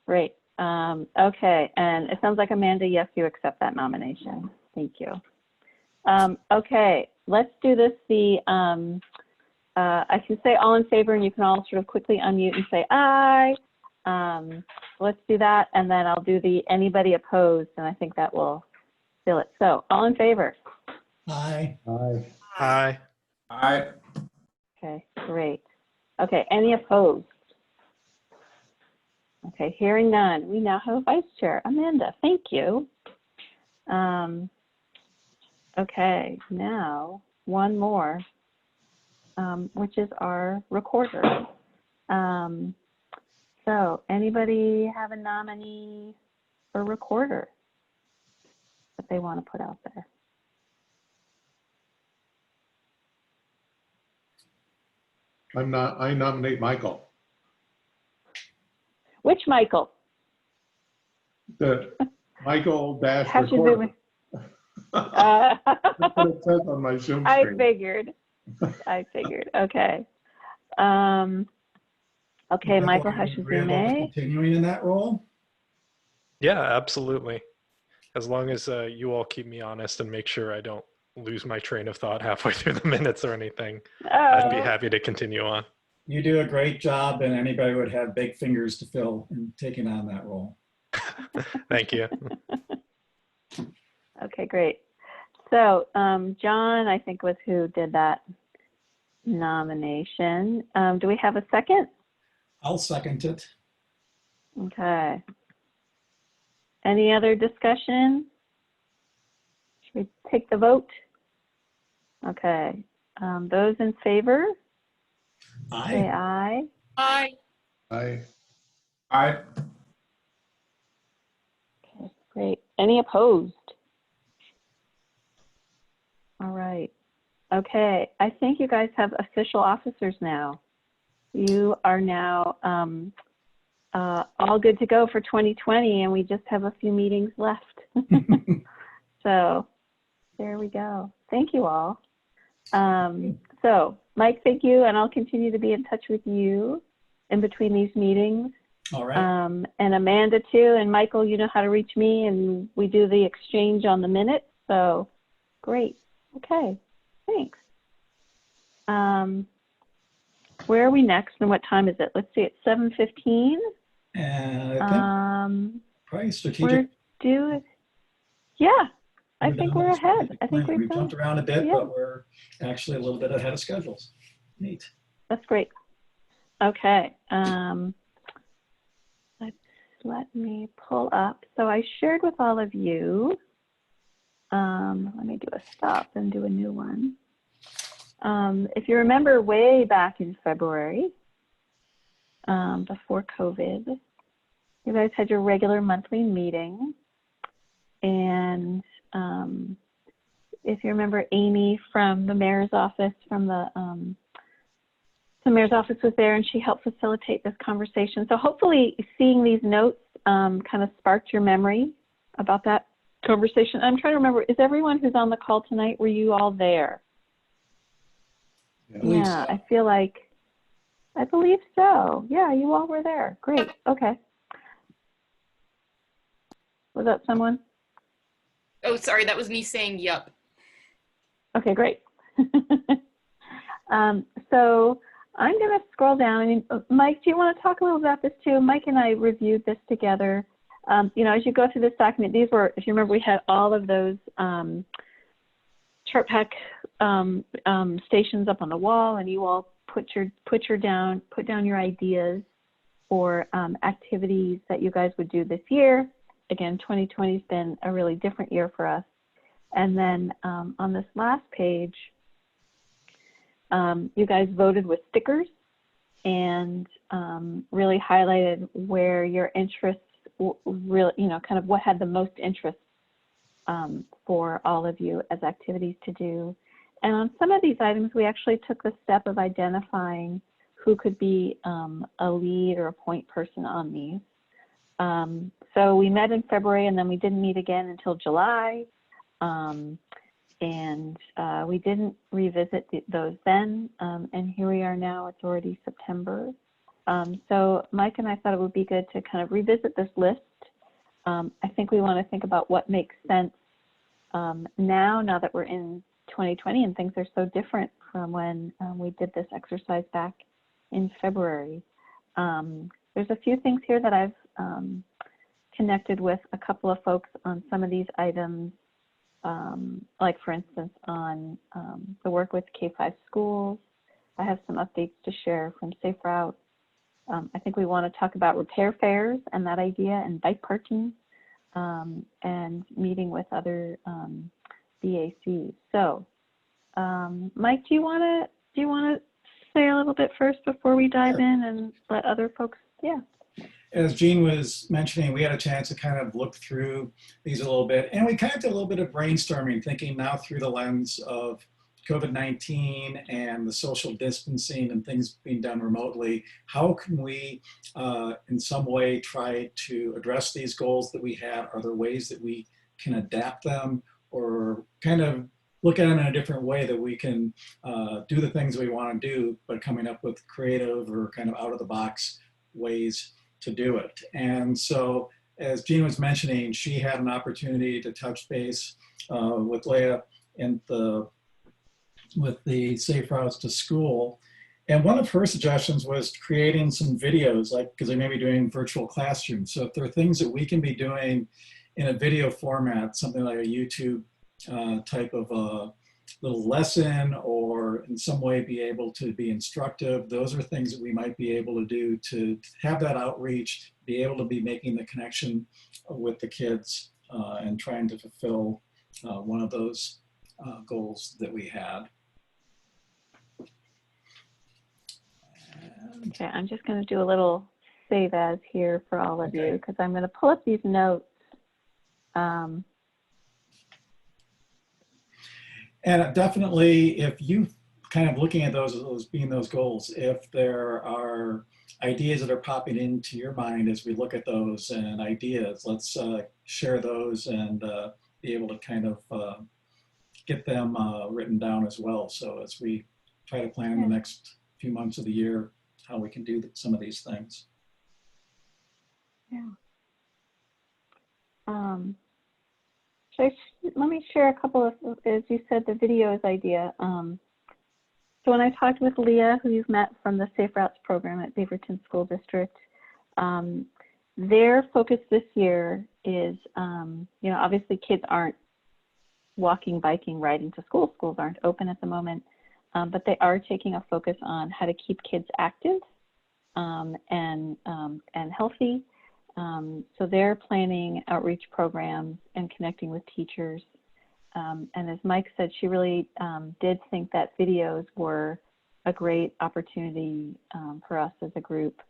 Great. Okay, and it sounds like Amanda, yes, you accept that nomination. Thank you. Okay, let's do this. I can say all in favor, and you can all sort of quickly unmute and say aye. Let's do that, and then I'll do the anybody opposed, and I think that will fill it. So, all in favor? Aye. Aye. Aye. Aye. Okay, great. Okay, any opposed? Okay, hearing none, we now have a vice chair, Amanda. Thank you. Okay, now one more, which is our recorder. So anybody have a nominee for recorder that they want to put out there? I nominate Michael. Which Michael? The Michael dash Hashizume. recorder. That's what it says on my Zoom I screen. figured. Okay. Okay, Michael Hashizume. Continuing in that role? Yeah, absolutely. As long as you all keep me honest and make sure I don't lose my train of thought halfway through the minutes or anything, I'd be happy to continue on. You do a great job, and anybody would have big fingers to fill in taking on that role. Thank you. Okay, great. So John, I think, was who did that nomination. Do we have a second? I'll second it. Okay. Any other discussion? Should we take the vote? Okay. Those in favor, say Aye. aye. Aye. Aye. Okay, great. Any opposed? All right. Okay, I think you guys have official officers now. You are now all good to go for 2020, and we just have a few meetings left. So there we go. Thank you all. So Mike, thank you, and I'll continue to be in touch with you in between these meetings. All right. And Amanda too, and Michael, you know how to reach me, and we do the exchange on the minute. So great. Okay, thanks. Where are we next, and what time is it? Let's see, it's 7:15. And I think probably strategic. Yeah, I think we're ahead. I think we've jumped around a bit, yeah. but we're actually a little bit ahead of schedules. Neat. That's great. Okay. Let me pull up. So I shared with all of you. Let me do a stop and do a new one. If you remember way back in February, before COVID, you guys had your regular monthly meeting. And if you remember, Amy from the mayor's office, the mayor's office was there, and she helped facilitate this conversation. So hopefully seeing these notes kind of sparked your memory about that conversation. I'm trying to remember, is everyone who's on the call tonight, were you all there? Yeah, I feel like, I believe so. Yeah, you all were there. Great. Okay. Was that someone? Oh, sorry, that was me saying yup. Okay, great. So I'm going to scroll down. I mean, Mike, do you want to talk a little about this too? Mike and I reviewed this together. You know, as you go through this document, these were, if you remember, we had all of those chart pack stations up on the wall, and you all put down your ideas for activities that you guys would do this year. Again, 2020 has been a really different year for us. And then on this last page, you guys voted with stickers and really highlighted where your interests really, you know, kind of what had the most interest for all of you as activities to do. And on some of these items, we actually took the step of identifying who could be a lead or a point person on these. So we met in February, and then we didn't meet again until July. And we didn't revisit those then. And here we are now, it's already September. So Mike and I thought it would be good to kind of revisit this list. I think we want to think about what makes sense now that we're in 2020 and things are so different from when we did this exercise back in February. There's a few things here that I've connected with a couple of folks on some of these items, like for instance on the work with K-5 schools. I have some updates to share from Safe Route. I think we want to talk about repair fares and that idea, and bike parking, and meeting with other BACs. So, Mike, do you want to say a little bit first before we dive in and let other folks? Yeah. As Jean was mentioning, we had a chance to kind of look through these a little bit, and we kind of did a little bit of brainstorming, thinking now through the lens of COVID-19 and the social distancing and things being done remotely. How can we, in some way, try to address these goals that we have? Are there ways that we can adapt them, or kind of look at them in a different way that we can do the things we want to do, but coming up with creative or kind of out of the box ways to do it? And so, as Jean was mentioning, she had an opportunity to touch base with Leah with the Safe Routes to School. And one of her suggestions was creating some videos, like, because they may be doing virtual classrooms. So if there are things that we can be doing in a video format, something like a YouTube type of a little lesson or in some way be able to be instructive. Those are things that we might be able to do to have that outreach, be able to be making the connection with the kids and trying to fulfill one of those goals that we had. Okay, I'm just going to do a little save as here for all of you because I'm going to pull up these notes. And definitely, if you kind of looking at those being those goals, if there are ideas that are popping into your mind as we look at those and ideas, let's share those and be able to kind of get them written down as well. So as we try to plan in the next few months of the year, how we can do some of these things. Yeah. Let me share a couple of, as you said, the videos idea. So when I talked with Leah, who you've met from the Safe Routes program at Beaverton School District, their focus this year is, you know, obviously kids aren't walking, biking, riding to school. Schools aren't open at the moment, but they are taking a focus on how to keep kids active and healthy. So they're planning outreach programs and connecting with teachers. And as Mike said, she really did think that videos were a great opportunity for us as a group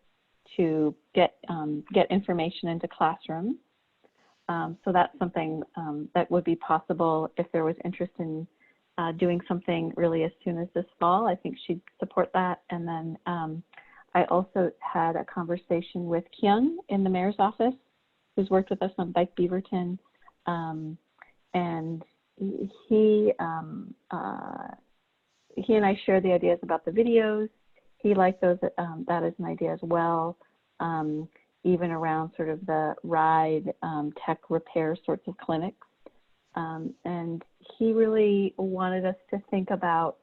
to get information into classrooms. So that's something that would be possible if there was interest in doing something really as soon as this fall. I think she'd support that. And then I also had a conversation with Kyung in the mayor's office, who's worked with us on Bike Beaverton, and he and I shared the ideas about the videos. He liked those that as an idea as well, even around sort of the ride tech repair sorts of clinics. And he really wanted us to think about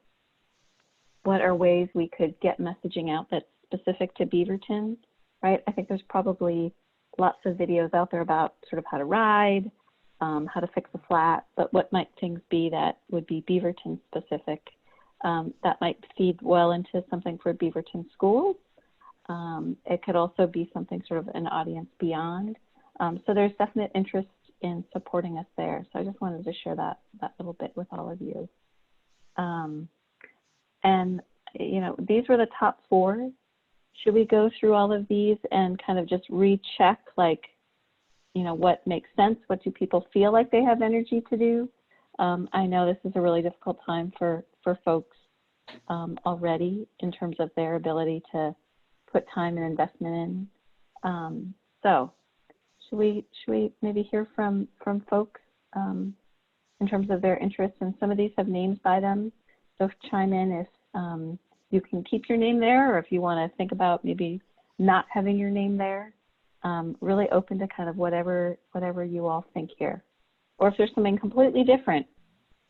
what are ways we could get messaging out that's specific to Beaverton, right? I think there's probably lots of videos out there about sort of how to ride, how to fix a flat, but what might things be that would be Beaverton specific that might feed well into something for Beaverton schools. It could also be something sort of an audience beyond. So there's definite interest in supporting us there. So I just wanted to share that little bit with all of you. And, you know, these were the top 4. Should we go through all of these and kind of just recheck, like, you know, what makes sense? What do people feel like they have energy to do? I know this is a really difficult time for folks already in terms of their ability to put time and investment in. So should we maybe hear from folks in terms of their interest? And some of these have names by them. So chime in if you can keep your name there, or if you want to think about maybe not having your name there. Really open to kind of whatever you all think here. Or if there's something completely different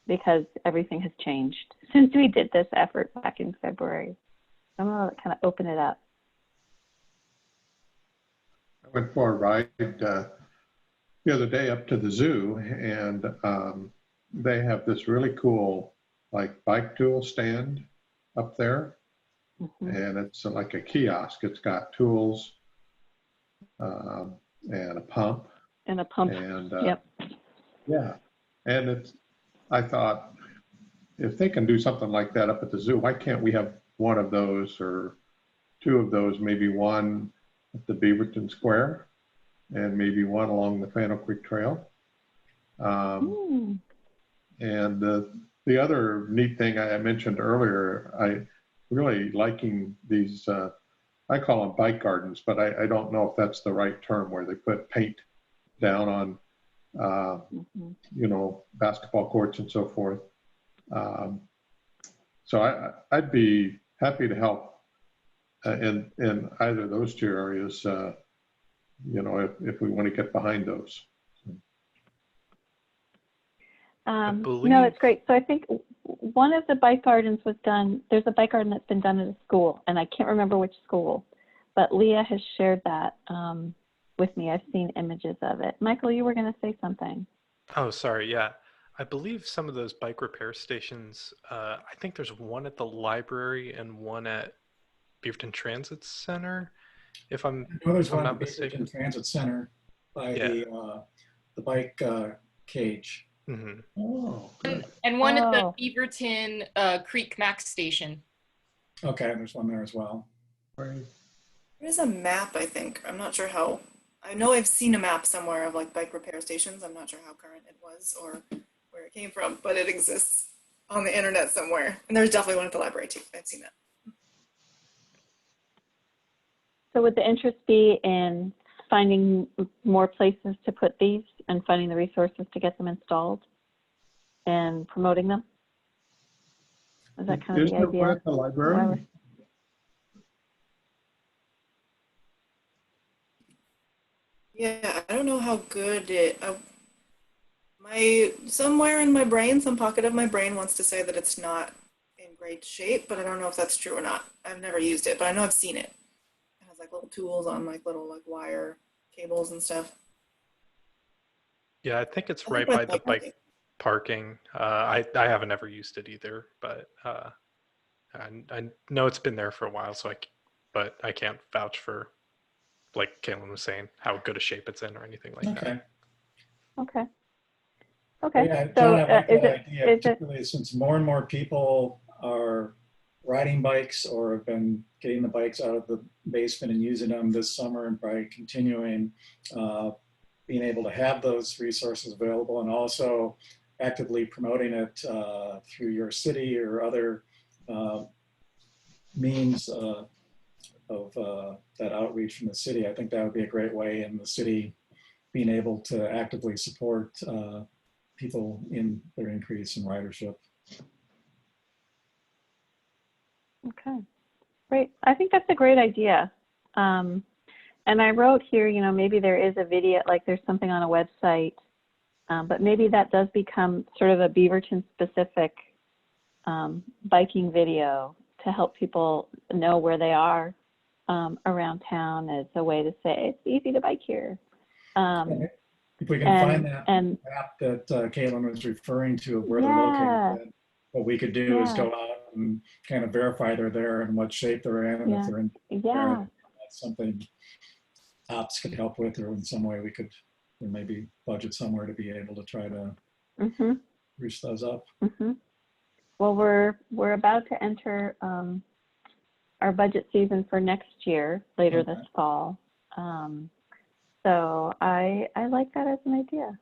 because everything has changed since we did this effort back in February. I'm going to kind of open it up. I went for a ride the other day up to the zoo, and they have this really cool like bike tool stand up there. Mm-hmm. And it's like a kiosk. It's got tools and a pump. And a pump. And yep. Yeah. And I thought, if they can do something like that up at the zoo, why can't we have one of those or 2 of those, maybe one at the Beaverton Square and maybe one along the Fannel Creek Trail. And the other neat thing I mentioned earlier, I really liking these, I call them bike gardens, but I don't know if that's the right term, where they put paint down on, you know, basketball courts and so forth. So I'd be happy to help in either of those 2 areas, you know, if we want to get behind those. No, it's great. So I think one of the bike gardens was done, there's a bike garden that's been done at a school, and I can't remember which school, but Leah has shared that with me. I've seen images of it. Michael, you were going to say something. Oh, sorry. Yeah. I believe some of those bike repair stations, I think there's one at the library and one at Beaverton Transit Center, if I'm I know there's if I'm one at not the mistaken. Beaverton Transit Center by Yeah. the bike cage. Hmm. Oh, good. And one at the Oh. Beaverton Creek Max station. Okay, there's one there as well. Great. There's a map, I think. I'm not sure how. I know I've seen a map somewhere of like bike repair stations. I'm not sure how current it was or where it came from, but it exists on the internet somewhere. And there's definitely one at the library too. I've seen that. So would the interest be in finding more places to put these and finding the resources to get them installed and promoting them? Is that kind of Isn't the it one idea? at the library? Yeah, I don't know how good it. Somewhere in my brain, some pocket of my brain wants to say that it's not in great shape, but I don't know if that's true or not. I've never used it, but I know I've seen it. It has like little tools on like little like wire cables and stuff. Yeah, I think it's I right think by the parking. bike parking. I haven't ever used it either, but I know it's been there for a while, so but I can't vouch for, like Caitlin was saying, how good a shape it's in or anything like that. Okay. Okay. Okay. Yeah, So John, I like is that idea, it, particularly since more and more people are riding bikes or have been getting the bikes out of the basement and using them this summer, and by continuing being able to have those resources available, and also actively promoting it through your city or other means of that outreach from the city. I think that would be a great way in the city being able to actively support people in their increase in ridership. Okay, great. I think that's a great idea. And I wrote here, you know, maybe there is a video, like there's something on a website, but maybe that does become sort of a Beaverton specific biking video to help people know where they are around town as a way to say, it's easy to bike here. If we can find that map that Caitlin was referring to of where they're located, then what we could do is go out and kind of verify they're there and what shape they're in, and if they're in there, that's something ops could help with, or in some way we could maybe budget somewhere to be able to try to reach those up. Well, we're about to enter our budget season for next year, later this fall. So I like that as an idea.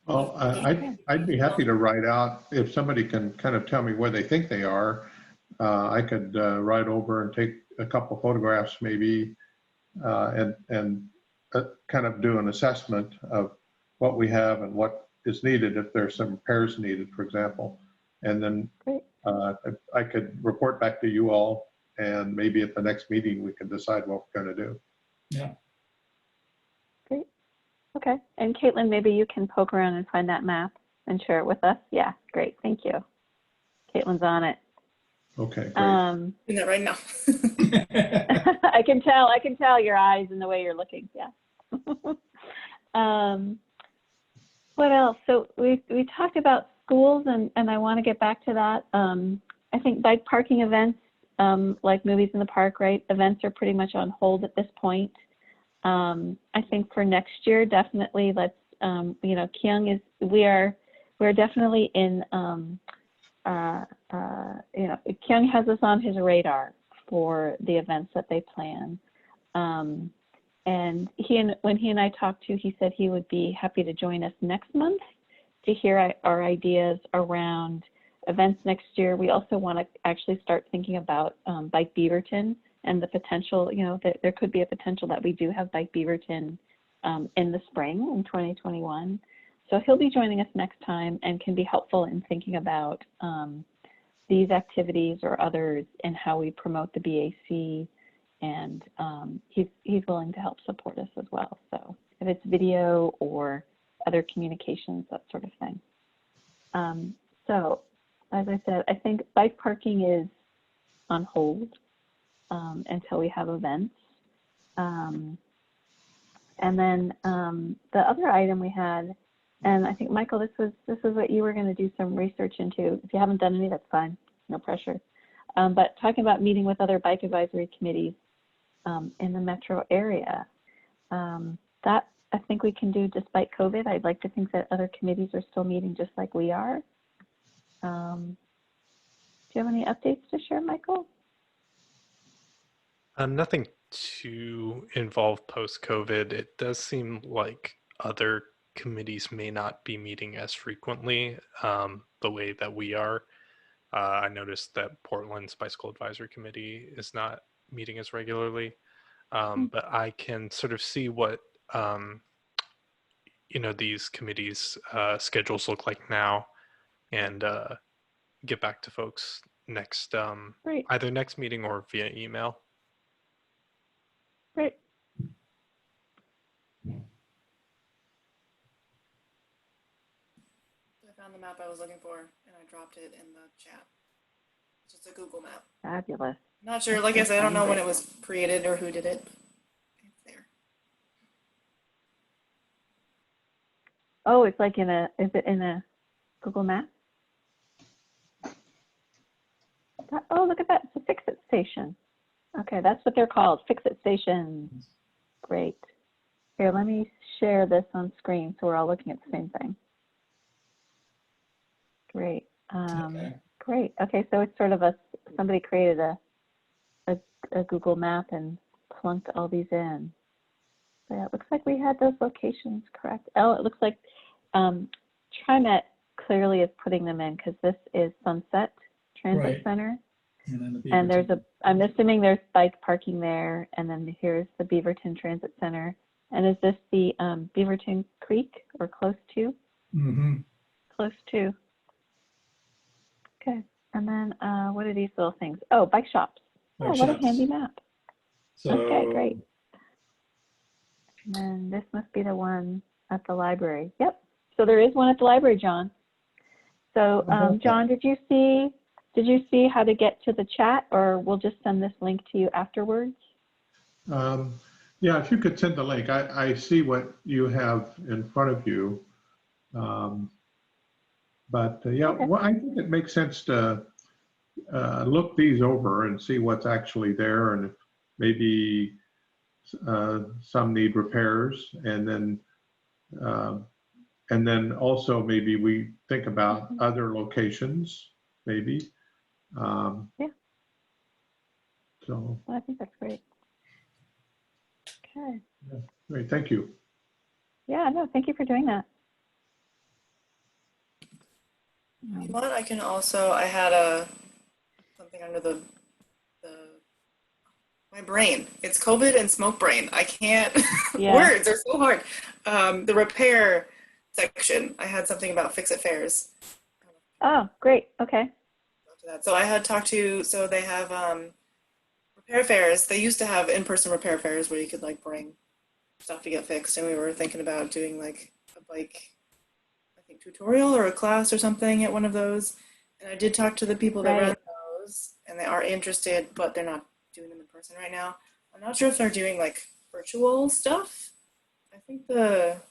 Well, I'd be happy to write out, if somebody can kind of tell me where they think they are, I could ride over and take a couple photographs maybe, and kind of do an assessment of what we have and what is needed, if there's some repairs needed, for example. And then I could report back to you all, and maybe at the next meeting we can decide what we're going to do. Yeah. Great. Okay. And Caitlin, maybe you can poke around and find that map and share it with us. Yeah, great. Thank you. Caitlin's on it. Okay, great. Doing that right now. I can tell your eyes and the way you're looking. Yeah. What else? So we talked about schools, and I want to get back to that. I think bike parking events, like movies in the park, right? Events are pretty much on hold at this point. I think for next year, definitely let's, you know, we're definitely in, you know, Kyung has us on his radar for the events that they plan. And when he and I talked to, he said he would be happy to join us next month to hear our ideas around events next year. We also want to actually start thinking about Bike Beaverton and the potential, you know, that there could be a potential that we do have Bike Beaverton in the spring in 2021. So he'll be joining us next time and can be helpful in thinking about these activities or others and how we promote the BAC. And he's willing to help support us as well. So if it's video or other communications, that sort of thing. So as I said, I think bike parking is on hold until we have events. And then the other item we had And I think, Michael, this is what you were going to do some research into. If you haven't done any, that's fine. No pressure. But talking about meeting with other bike advisory committees in the metro area, that I think we can do despite COVID. I'd like to think that other committees are still meeting just like we are. Do you have any updates to share, Michael? Nothing too involved post-COVID. It does seem like other committees may not be meeting as frequently the way that we are. I noticed that Portland's Bicycle Advisory Committee is not meeting as regularly, but I can sort of see what these committees' schedules look like now, and get back to folks next, Great. either next meeting or via email. Great. I found the map I was looking for and I dropped it in the chat. It's just a Google map. Fabulous. Not sure, like I said, I don't know when it was created or who did it. It's there. Oh, it's like is it in a Google Map? Oh, look at that. It's a Fix-It station. Okay, that's what they're called, Fix-It stations. Great. Here, let me share this on screen so we're all looking at the same thing. Great. Okay. Great. Okay, so it's sort of somebody created a Google map and plunked all these in. So yeah, it looks like we had those locations correct. Oh, it looks like TriMet clearly is putting them in because this is Sunset Transit Right. Center. And, then And there's I'm assuming there's bike parking there, and then here's the Beaverton Transit Center. And is this the Beaverton Creek or close to? Mm-hmm. Close to. Okay, and then what are these little things? Oh, bike shops. Bike Oh, what shops. a handy map. So, Okay, great. And then this must be the one at the library. Yep. So there is one at the library, John. So John, did you see how to get to the chat, or we'll just send this link to you afterwards? Yeah, if you could send the link. I see what you have in front of you. Yeah, Okay. well, I think it makes sense to look these over and see what's actually there, and if maybe some need repairs, and then also maybe we think about other locations, maybe. Yeah. So. Well, I think that's great. Okay. Yeah, great, thank you. Yeah, no, thank you for doing that. You know what? I can also, I had something under my brain. It's COVID and smoke brain. I can't, Yeah. words are so hard. The repair section, I had something about Fix-It fairs. Oh, great. Okay. So I had talked to, so they have repair fairs. They used to have in-person repair fairs where you could like bring stuff to get fixed, and we were thinking about doing like a bike, I think, tutorial or a class or something at one of those. And I did talk to the people that Right. run those, and they are interested, but they're not doing them in person right now. I'm not sure if they're doing like virtual stuff. I think the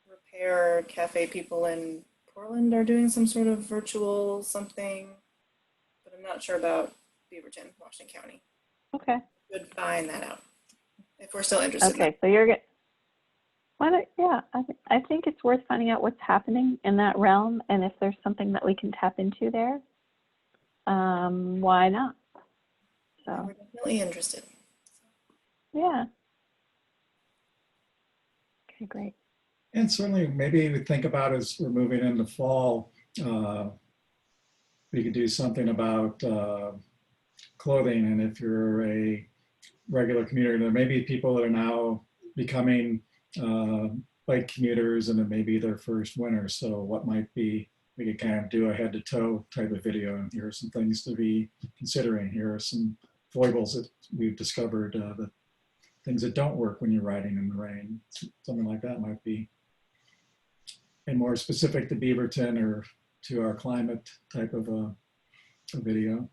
repair cafe people in Portland are doing some sort of virtual something, but I'm not sure about Beaverton, Washington County. Okay. Could find that out if we're still interested. Okay, so you're good. Why don't, yeah, I think it's worth finding out what's happening in that realm, and if there's something that we can tap into there, why not? So We're definitely interested. yeah. Okay, great. and certainly maybe we think about as we're moving into fall, we could do something about clothing. And if you're a regular commuter, there may be people that are now becoming bike commuters, and it may be their first winter. So what might be, we could kind of do a head to toe type of video, and here are some things to be considering. Here are some foibles that we've discovered, the things that don't work when you're riding in the rain. Something like that might be, and more specific to Beaverton or to our climate type of a video.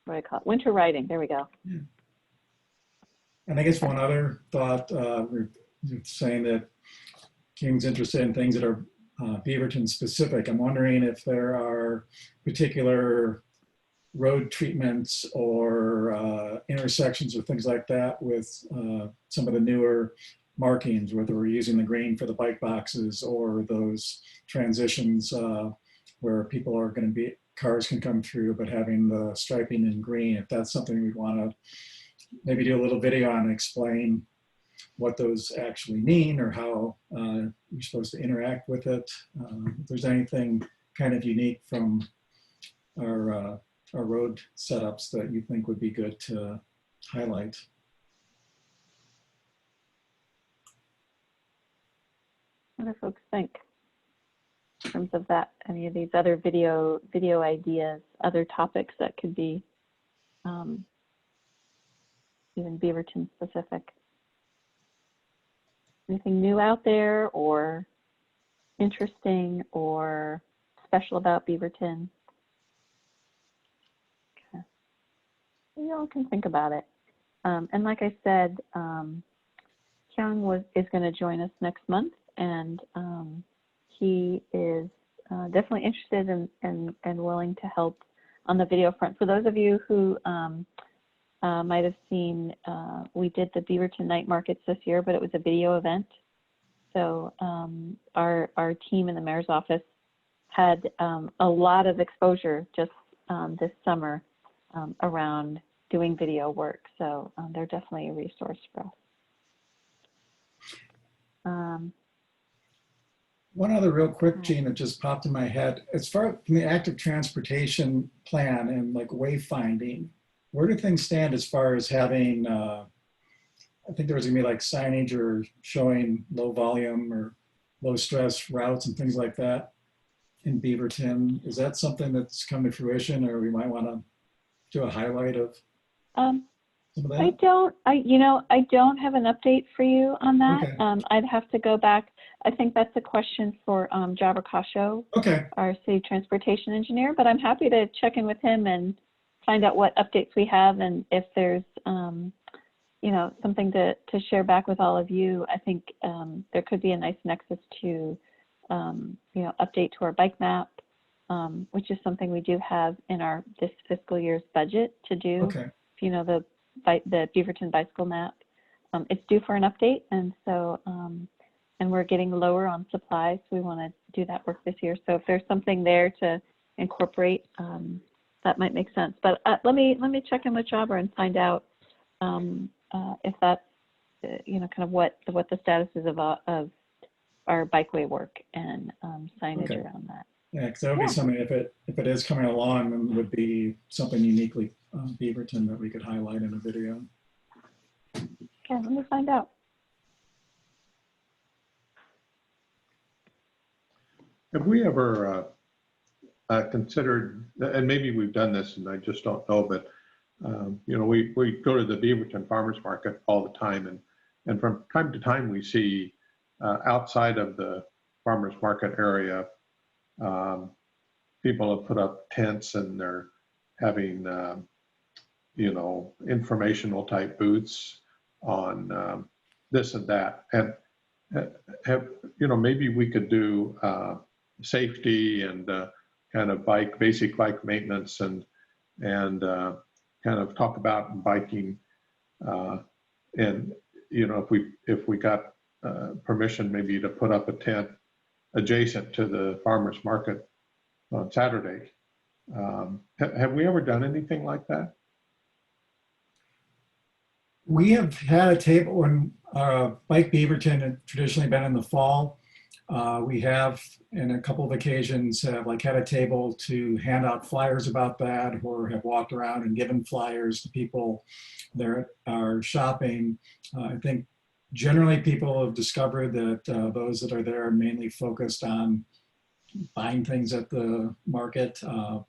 what do I call it? Winter riding. There we go. Yeah. And I guess one other thought, we're saying that King's interested in things that are Beaverton specific. I'm wondering if there are particular road treatments or intersections or things like that with some of the newer markings, whether we're using the green for the bike boxes or those transitions where people are going to be, cars can come through, but having the striping in green, if that's something we'd want to maybe do a little video on and explain what those actually mean or how you're supposed to interact with it. If there's anything kind of unique from our road setups that you think would be good to highlight. What do folks think in terms of that? Any of these other video ideas, other topics that could be even Beaverton specific? Anything new out there or interesting or special about Beaverton? Okay. You all can think about it. And like I said, Kyung is going to join us next month, and he is definitely interested and willing to help on the video front. For those of you who might have seen, we did the Beaverton night markets this year, but it was a video event. So our team in the mayor's office had a lot of exposure just this summer around doing video work. So they're definitely a resource for us. One other real quick, Gene, that just popped in my head. As far as the active transportation plan and like wayfinding, where do things stand as far as having, I think there was gonna be like signage or showing low volume or low stress routes and things like that in Beaverton. Is that something that's come to fruition, or we might wanna do a highlight of some of that? I don't have an update for you on that. Okay. I'd have to go back. I think that's a question for Jabber Kasho, Okay. our city transportation engineer, but I'm happy to check in with him and find out what updates we have, and if there's something to share back with all of you. I think there could be a nice nexus to update to our bike map, which is something we do have in this fiscal year's budget to do. Okay. The Beaverton bicycle map. It's due for an update, and so and we're getting lower on supplies. So we want to do that work this year. So if there's something there to incorporate, that might make sense. But let me check in with Jabber and find out if that's kind of what the status is of our bikeway work and signage around that. Yeah, because that would be something, if it is coming along, then would be something uniquely Beaverton that we could highlight in a video. Okay, let me find out. Have we ever considered, and maybe we've done this and I just don't know, but we go to the Beaverton Farmers Market all the time, and from time to time we see outside of the farmers market area, people have put up tents and they're having informational type booths on this and that, and maybe we could do safety and kind of basic bike maintenance and kind of talk about biking, and if we got permission maybe to put up a tent adjacent to the farmers market on Saturday. Have we ever done anything like that? We have had a table when Bike Beaverton had traditionally been in the fall. We have, in a couple of occasions, had a table to hand out flyers about that, or have walked around and given flyers to people that are shopping. I think generally people have discovered that those that are there are mainly focused on buying things at the market,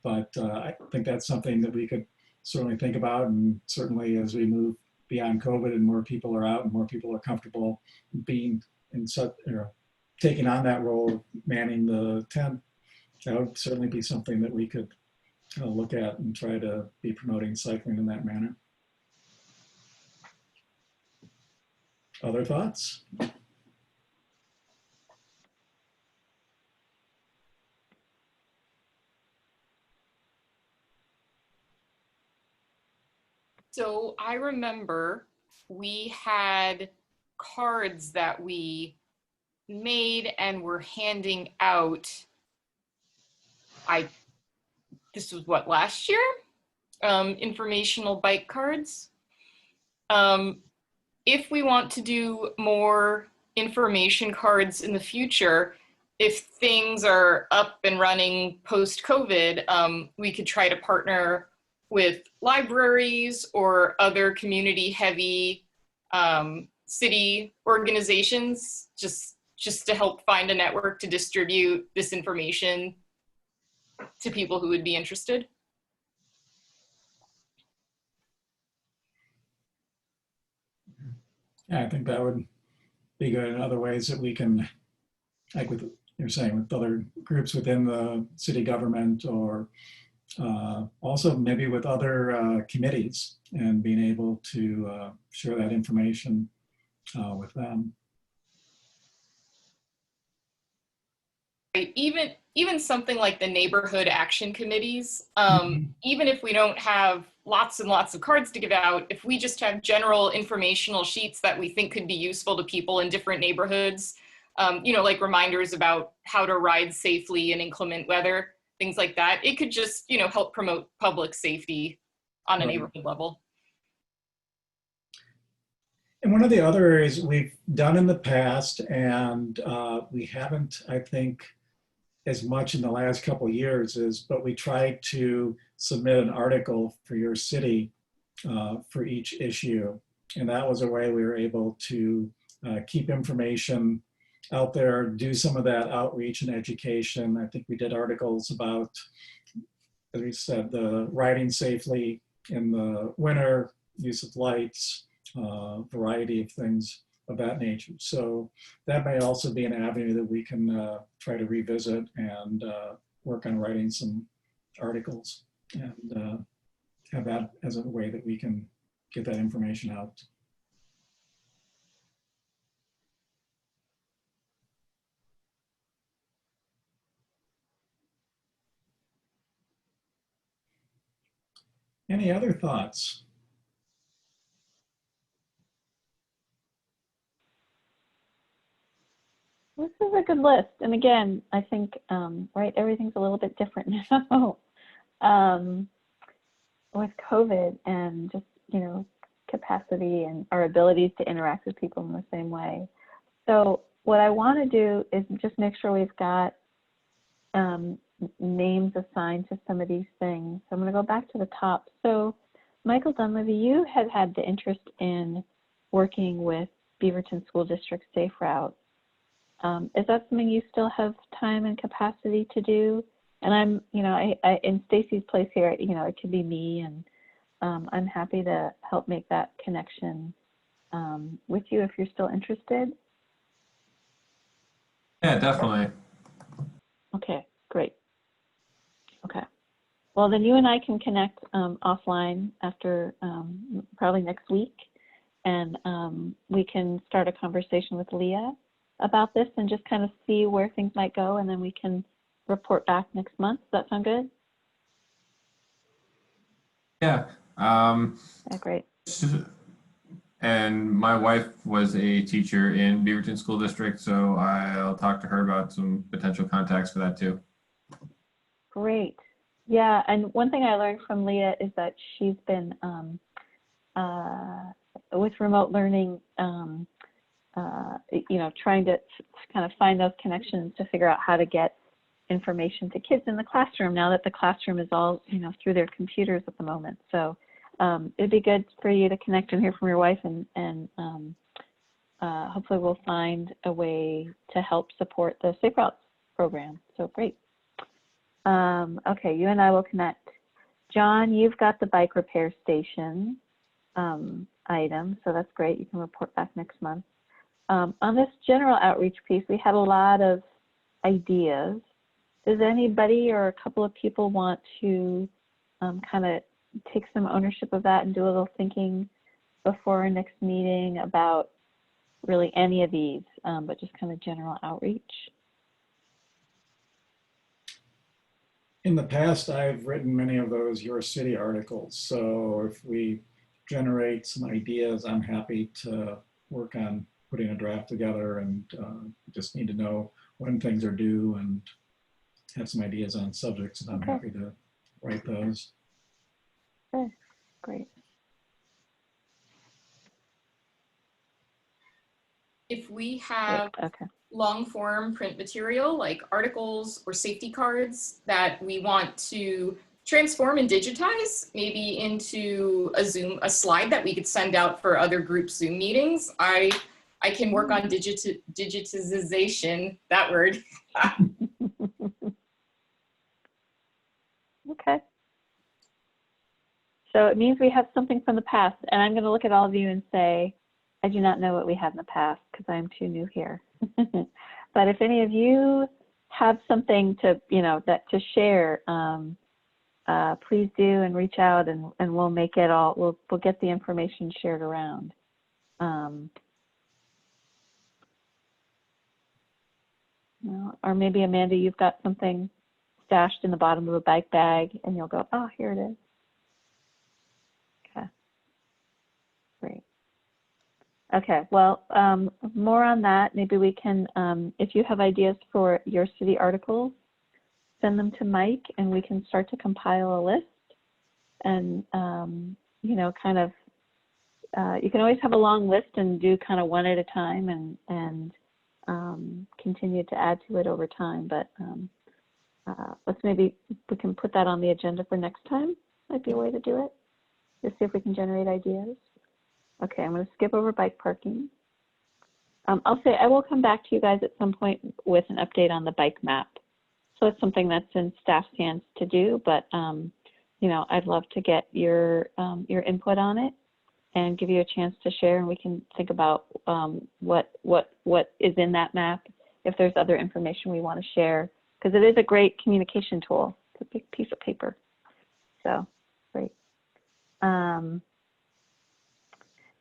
but I think that's something that we could certainly think about, and certainly as we move beyond COVID and more people are out and more people are comfortable being in such, taking on that role, manning the tent, that would certainly be something that we could look at and try to be promoting cycling in that manner. Other thoughts? So I remember we had cards that we made and were handing out. This was what, last year? Informational bike cards. If we want to do more information cards in the future, if things are up and running post-COVID, we could try to partner with libraries or other community-heavy city organizations, just to help find a network to distribute this information to people who would be interested. Yeah, I think that would be good in other ways that we can, like with you're saying, with other groups within the city government, or also maybe with other committees, and being able to share that information with them. Right. Even something like the neighborhood action committees, even if we don't have lots and lots of cards to give out, if we just have general informational sheets that we think could be useful to people in different neighborhoods, like reminders about how to ride safely in inclement weather, things like that, it could just, help promote public safety on a neighborhood level. And one of the other areas we've done in the past, and we haven't, I think, as much in the last couple of years, but we tried to submit an article for your city for each issue. And that was a way we were able to keep information out there, do some of that outreach and education. I think we did articles about, as we said, the riding safely in the winter, use of lights, variety of things of that nature. So that may also be an avenue that we can try to revisit and work on writing some articles, and have that as a way that we can get that information out. Any other thoughts? This is a good list. And again, I think, right, everything's a little bit different now with COVID, and just, capacity and our abilities to interact with people in the same way. So what I want to do is just make sure we've got names assigned to some of these things. So I'm going to go back to the top. So Michael Dunlevy, you had the interest in working with Beaverton School District Safe Route. Is that something you still have time and capacity to do? And I'm, I in Stacy's place here, it could be me, and I'm happy to help make that connection with you if you're still interested. Yeah, definitely. Okay, great. Okay. Well, then you and I can connect offline after probably next week, and we can start a conversation with Leah about this and just kind of see where things might go, and then we can report back next month. Does that sound good? Yeah. Yeah, great. And my wife was a teacher in Beaverton School District, so I'll talk to her about some potential contacts for that too. Great. Yeah, and one thing I learned from Leah is that she's been with remote learning, trying to kind of find those connections to figure out how to get information to kids in the classroom now that the classroom is all, through their computers at the moment. So it'd be good for you to connect and hear from your wife, and hopefully we'll find a way to help support the Safe Routes program. So great. Okay, you and I will connect. John, you've got the bike repair station item, so that's great. You can report back next month. On this general outreach piece, we had a lot of ideas. Does anybody or a couple of people want to kind of take some ownership of that and do a little thinking before our next meeting about really any of these, but just kind of general outreach. In the past, I've written many of those Your City articles. So if we generate some ideas, I'm happy to work on putting a draft together, and just need to know when things are due and have some ideas on subjects, and I'm happy to write those. Okay, great. If we have Okay. long form print material like articles or safety cards that we want to transform and digitize, maybe into a slide that we could send out for other group Zoom meetings, I can work on digitization, that word. Okay. So it means we have something from the past, and I'm going to look at all of you and say, I do not know what we had in the past because I'm too new here. But if any of you have something to, that to share, please do and reach out, and we'll make it all, we'll get the information shared around. Or maybe Amanda, you've got something stashed in the bottom of a bike bag and you'll go, oh, here it is. Okay, great. Okay, well, more on that. Maybe we can, if you have ideas for your city articles, send them to Mike and we can start to compile a list. And, kind of, you can always have a long list and do kind of one at a time and continue to add to it over time. But let's maybe, we can put that on the agenda for next time. Might be a way to do it. Just see if we can generate ideas. Okay, I'm going to skip over bike parking. I'll say I will come back to you guys at some point with an update on the bike map. So it's something that's in staff's hands to do, but I'd love to get your input on it and give you a chance to share, and we can think about what is in that map, if there's other information we want to share, because it is a great communication tool. It's a big piece of paper. So great. And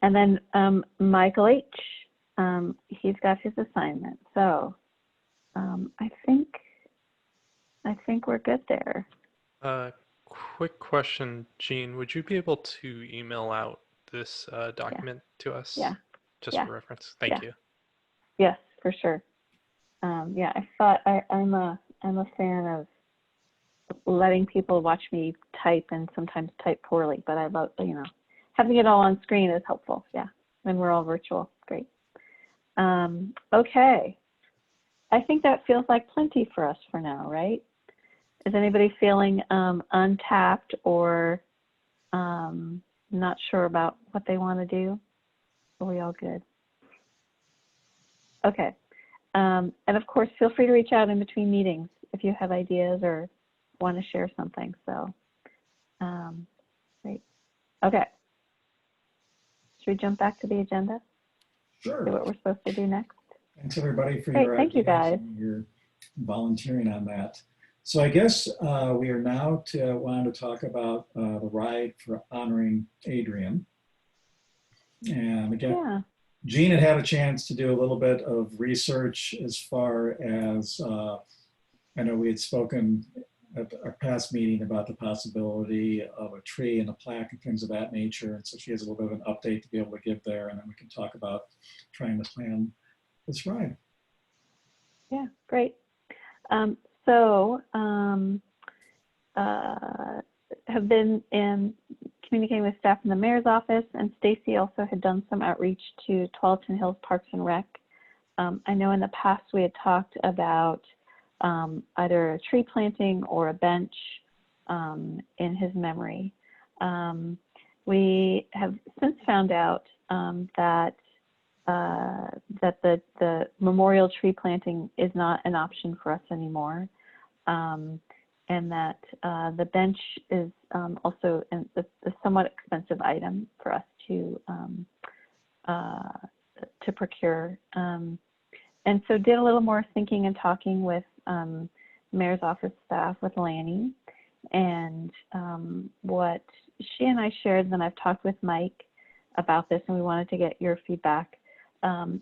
then Michael H., he's got his assignment. So I think we're good there. Quick question, Jean, would you be able to email out this document to us? Yeah. Just for reference. Thank you. Yes, for sure. Yeah, I thought I'm a fan of letting people watch me type and sometimes type poorly, but I love, having it all on screen is helpful. Yeah, when we're all virtual. Great. Okay. I think that feels like plenty for us for now, right? Is anybody feeling untapped or not sure about what they want to do? Are we all good? Okay. And of course, feel free to reach out in between meetings if you have ideas or want to share something. So, great. Okay. Should we jump back to the agenda? Sure. See what we're supposed to do next. Thanks everybody for Great, your thank you guys. Your volunteering on that. So I guess we are now wanting to talk about the ride for honoring ADRIAN. And again, Jean had a chance to do a little bit of research as far as, I know we had spoken at our past meeting about the possibility of a tree and a plaque and things of that nature. And so she has a little bit of an update to be able to give there, and then we can talk about trying to plan this ride. Yeah, great. Have been communicating with staff in the mayor's office, and Stacy also had done some outreach to Tualatin Hills Parks and Rec. I know in the past we had talked about either a tree planting or a bench in his memory. We have since found out that the memorial tree planting is not an option for us anymore, and that the bench is also a somewhat expensive item for us to procure. And so did a little more thinking and talking with mayor's office staff, with Lanny, And what she and I shared, and I've talked with Mike about this, and we wanted to get your feedback,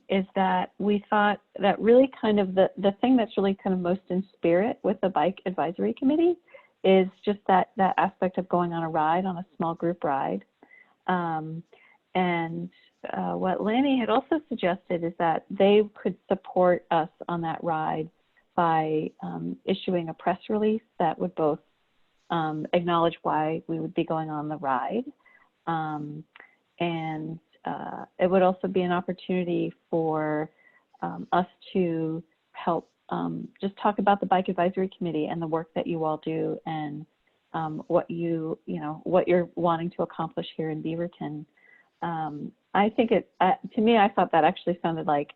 is that we thought that really kind of the thing that's really kind of most in spirit with the Bike Advisory Committee is just that aspect of going on a ride, on a small group ride. What Lanny had also suggested is that they could support us on that ride by issuing a press release that would both acknowledge why we would be going on the ride. It would also be an opportunity for us to help just talk about the Bike Advisory Committee and the work that you all do, and what what you're wanting to accomplish here in Beaverton. I think to me, I thought that actually sounded like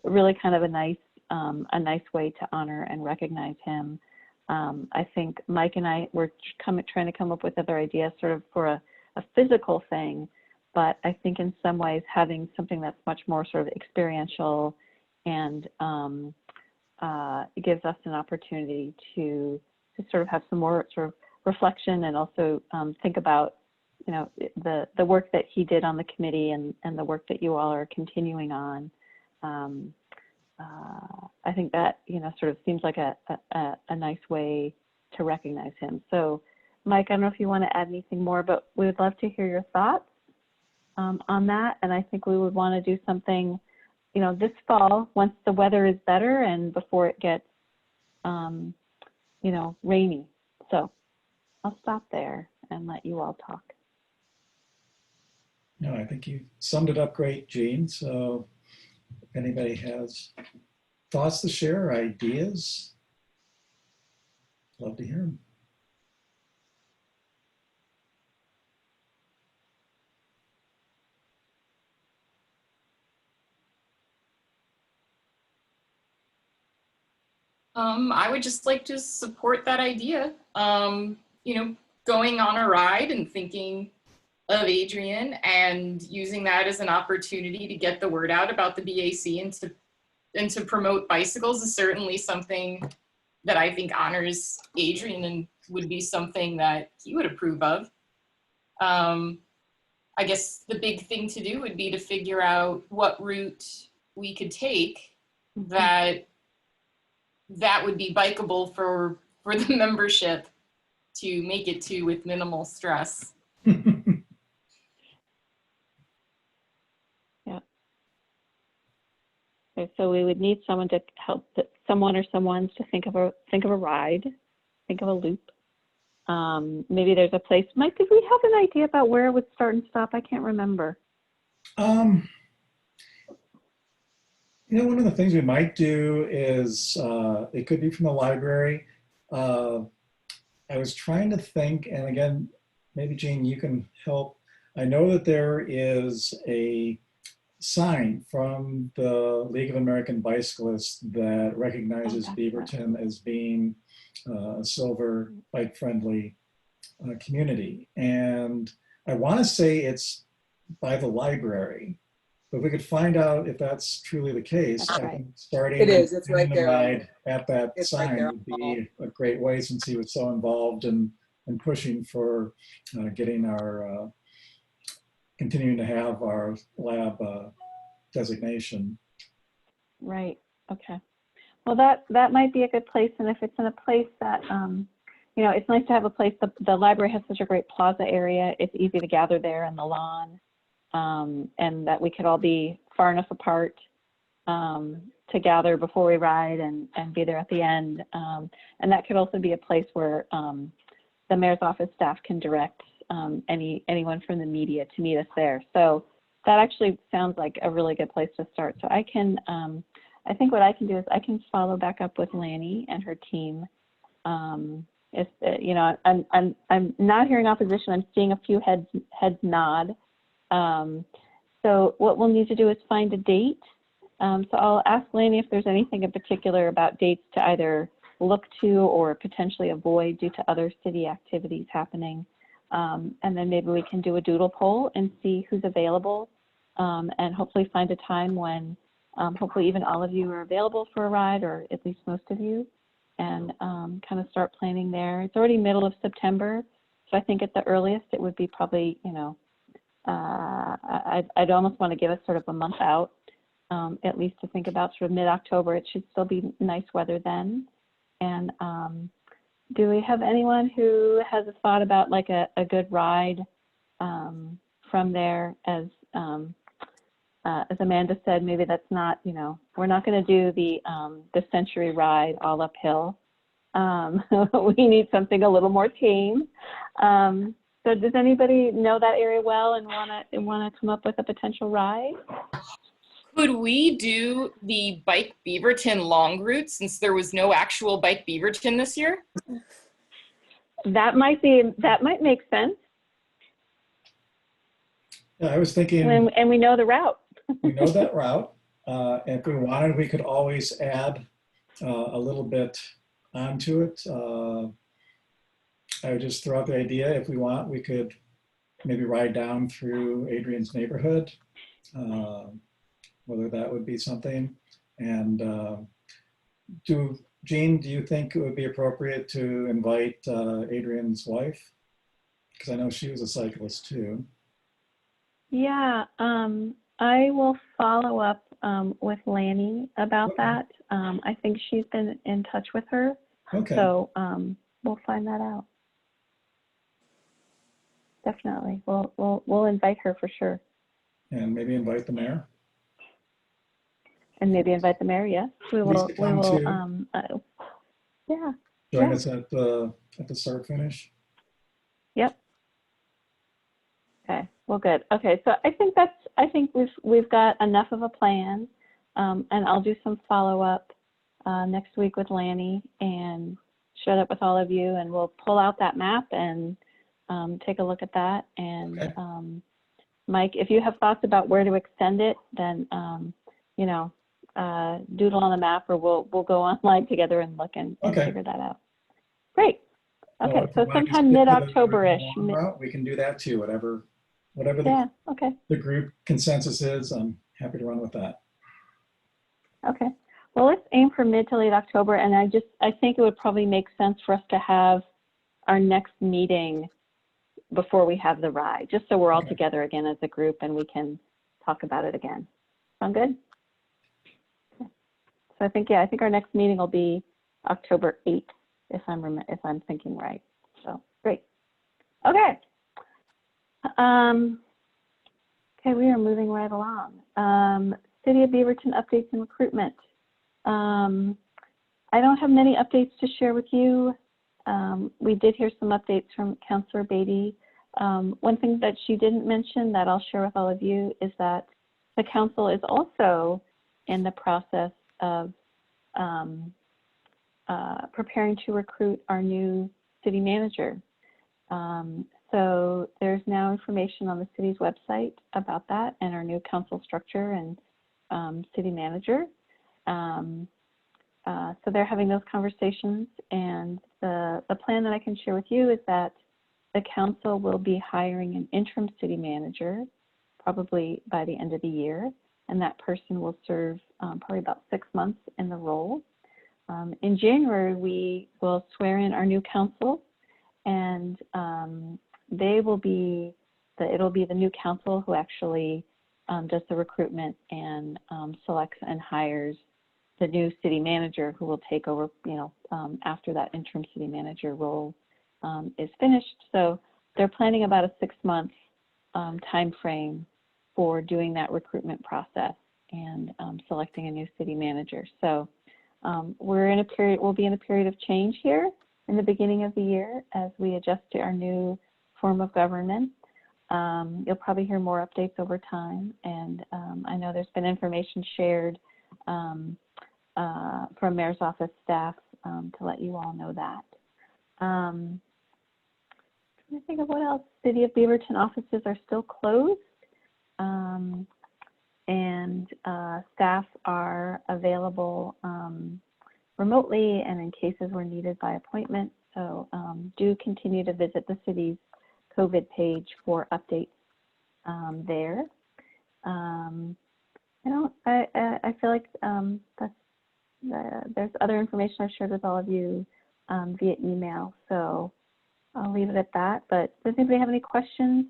really kind of a nice way to honor and recognize him. I think Mike and I were trying to come up with other ideas sort of for a physical thing, but I think in some ways having something that's much more sort of experiential and it gives us an opportunity to sort of have some more sort of reflection, and also think about the work that he did on the committee and the work that you all are continuing on. I think that sort of seems like a nice way to recognize him. So Mike, I don't know if you want to add anything more, but we would love to hear your thoughts on that. And I think we would want to do something this fall, once the weather is better and before it gets rainy. So I'll stop there and let you all talk. No, I think you summed it up great, Jean. So if anybody has thoughts to share, ideas, love to hear them. I would just like to support that idea. Going on a ride and thinking of ADRIAN and using that as an opportunity to get the word out about the BAC and to promote bicycles is certainly something that I think honors ADRIAN and would be something that he would approve of. I guess the big thing to do would be to figure out what route we could take that would be bikeable for the membership to make it to with minimal stress. Yeah. Okay, so we would need someone to help, someone or someones to think of a ride, think of a loop. Maybe there's a place. Mike, did we have an idea about where it would start and stop? I can't remember. One of the things we might do is, it could be from the library. I was trying to think, and again, maybe Jean, you can help. I know that there is a sign from the League of American Bicyclists that recognizes Beaverton as being a silver bike-friendly community. And I want to say it's by the library. But we could find out if that's truly the case. That's I right. think starting It is. It's right the there. ride at that It's right sign there. would be a great way, since he was so involved in pushing for getting our, continuing to have our lab designation. Right. Okay. Well, that might be a good place. And if it's in a place that, it's nice to have a place. The library has such a great plaza area. It's easy to gather there in the lawn. And that we could all be far enough apart to gather before we ride and be there at the end. And that could also be a place where the mayor's office staff can direct anyone from the media to meet us there. So that actually sounds like a really good place to start. So I think what I can do is I can follow back up with Lanny and her team. I'm not hearing opposition. I'm seeing a few heads nod. So what we'll need to do is find a date. So I'll ask Lanny if there's anything in particular about dates to either look to or potentially avoid due to other city activities happening. And then maybe we can do a doodle poll and see who's available, and hopefully find a time when hopefully even all of you are available for a ride, or at least most of you. and kind of start planning there. It's already middle of September, so I think at the earliest it would be probably, you know, I'd almost want to give us sort of a month out, at least to think about sort of mid-October. It should still be nice weather then. And do we have anyone who has a thought about like a good ride from there? As Amanda said, maybe that's not, you know, we're not going to do the Century ride all uphill. We need something a little more tame. So does anybody know that area well and wanna come up with a potential ride? Could we do the Bike Beaverton long route since there was no actual Bike Beaverton this year? That might make sense. Yeah, I was thinking. And we know the route. We know that route. If we wanted, we could always add a little bit onto it. I would just throw out the idea, if we want, we could maybe ride down through Adrian's neighborhood, whether that would be something. And Jean, do you think it would be appropriate to invite Adrian's wife? Because I know she was a cyclist too. Yeah, I will follow up with Lanny about that. I think she's been in touch with her. Okay. So we'll find that out. Definitely, we'll invite her for sure. And maybe invite the mayor. And maybe invite the mayor. Yes, we will. We will. Yeah. Join us at the start finish. Yep. Okay. Well, good. Okay. So I think we've got enough of a plan, and I'll do some follow up next week with Lanny and share that with all of you, and we'll pull out that map and take a look at that. And okay. Mike, if you have thoughts about where to extend it, then you know, doodle on the map, or we'll go online together and look and figure that out. Great. Okay, well, so sometime mid-October-ish. We can do that too. Whatever the group consensus is, I'm happy to run with that. Okay. Well, let's aim for mid to late October, and I think it would probably make sense for us to have our next meeting before we have the ride, just so we're all together again as a group and we can talk about it again. Sound good? Okay. So I think our next meeting will be October 8th, if I'm thinking right. So great. Okay. Okay, we are moving right along. City of Beaverton updates and recruitment. I don't have many updates to share with you. We did hear some updates from Councilor Beaty. One thing that she didn't mention that I'll share with all of you is that the council is also in the process of preparing to recruit our new city manager. So there's now information on the city's website about that and our new council structure and city manager. So they're having those conversations, and the plan that I can share with you is that the council will be hiring an interim city manager probably by the end of the year, and that person will serve probably about 6 months in the role. In January, we will swear in our new council, and it'll be the new council who actually does the recruitment and selects and hires the new city manager, who will take over, after that interim city manager role is finished. So they're planning about a 6-month time frame for doing that recruitment process and selecting a new city manager. So we'll be in a period of change here in the beginning of the year as we adjust to our new form of government. You'll probably hear more updates over time, and I know there's been information shared from Mayor's Office staff to let you all know that. Trying to think of what else. City of Beaverton offices are still closed, and staff are available remotely and in cases where needed by appointment. So do continue to visit the city's COVID page for updates there. I feel like that's there's other information I've shared with all of you via email, so I'll leave it at that. But does anybody have any questions?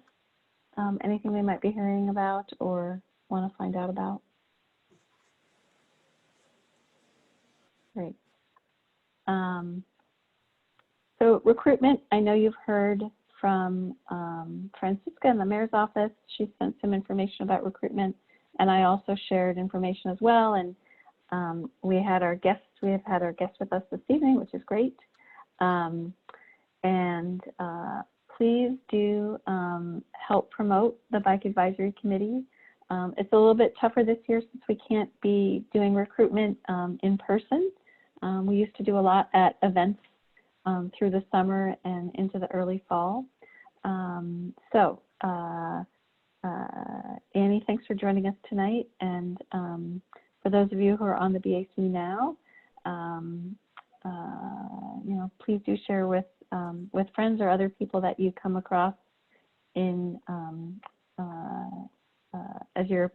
Anything they might be hearing about or want to find out about? Great. So recruitment, I know you've heard from Francisca in the mayor's office. She sent some information about recruitment, and I also shared information as well. And we have had our guest with us this evening, which is great. Please do help promote the Bike Advisory Committee. It's a little bit tougher this year since we can't be doing recruitment in person. We used to do a lot at events through the summer and into the early fall. Annee, thanks for joining us tonight. And for those of you who are on the BAC now, please do share with friends or other people that you come across in as you're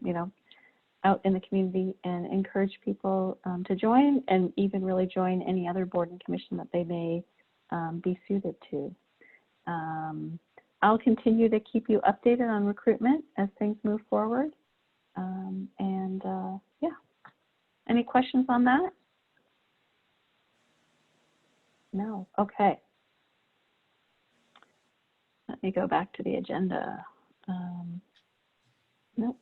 out in the community, and encourage people to join, and even really join any other board and commission that they may be suited to. I'll continue to keep you updated on recruitment as things move forward. Yeah, any questions on that? No, okay. Let me go back to the agenda. Nope.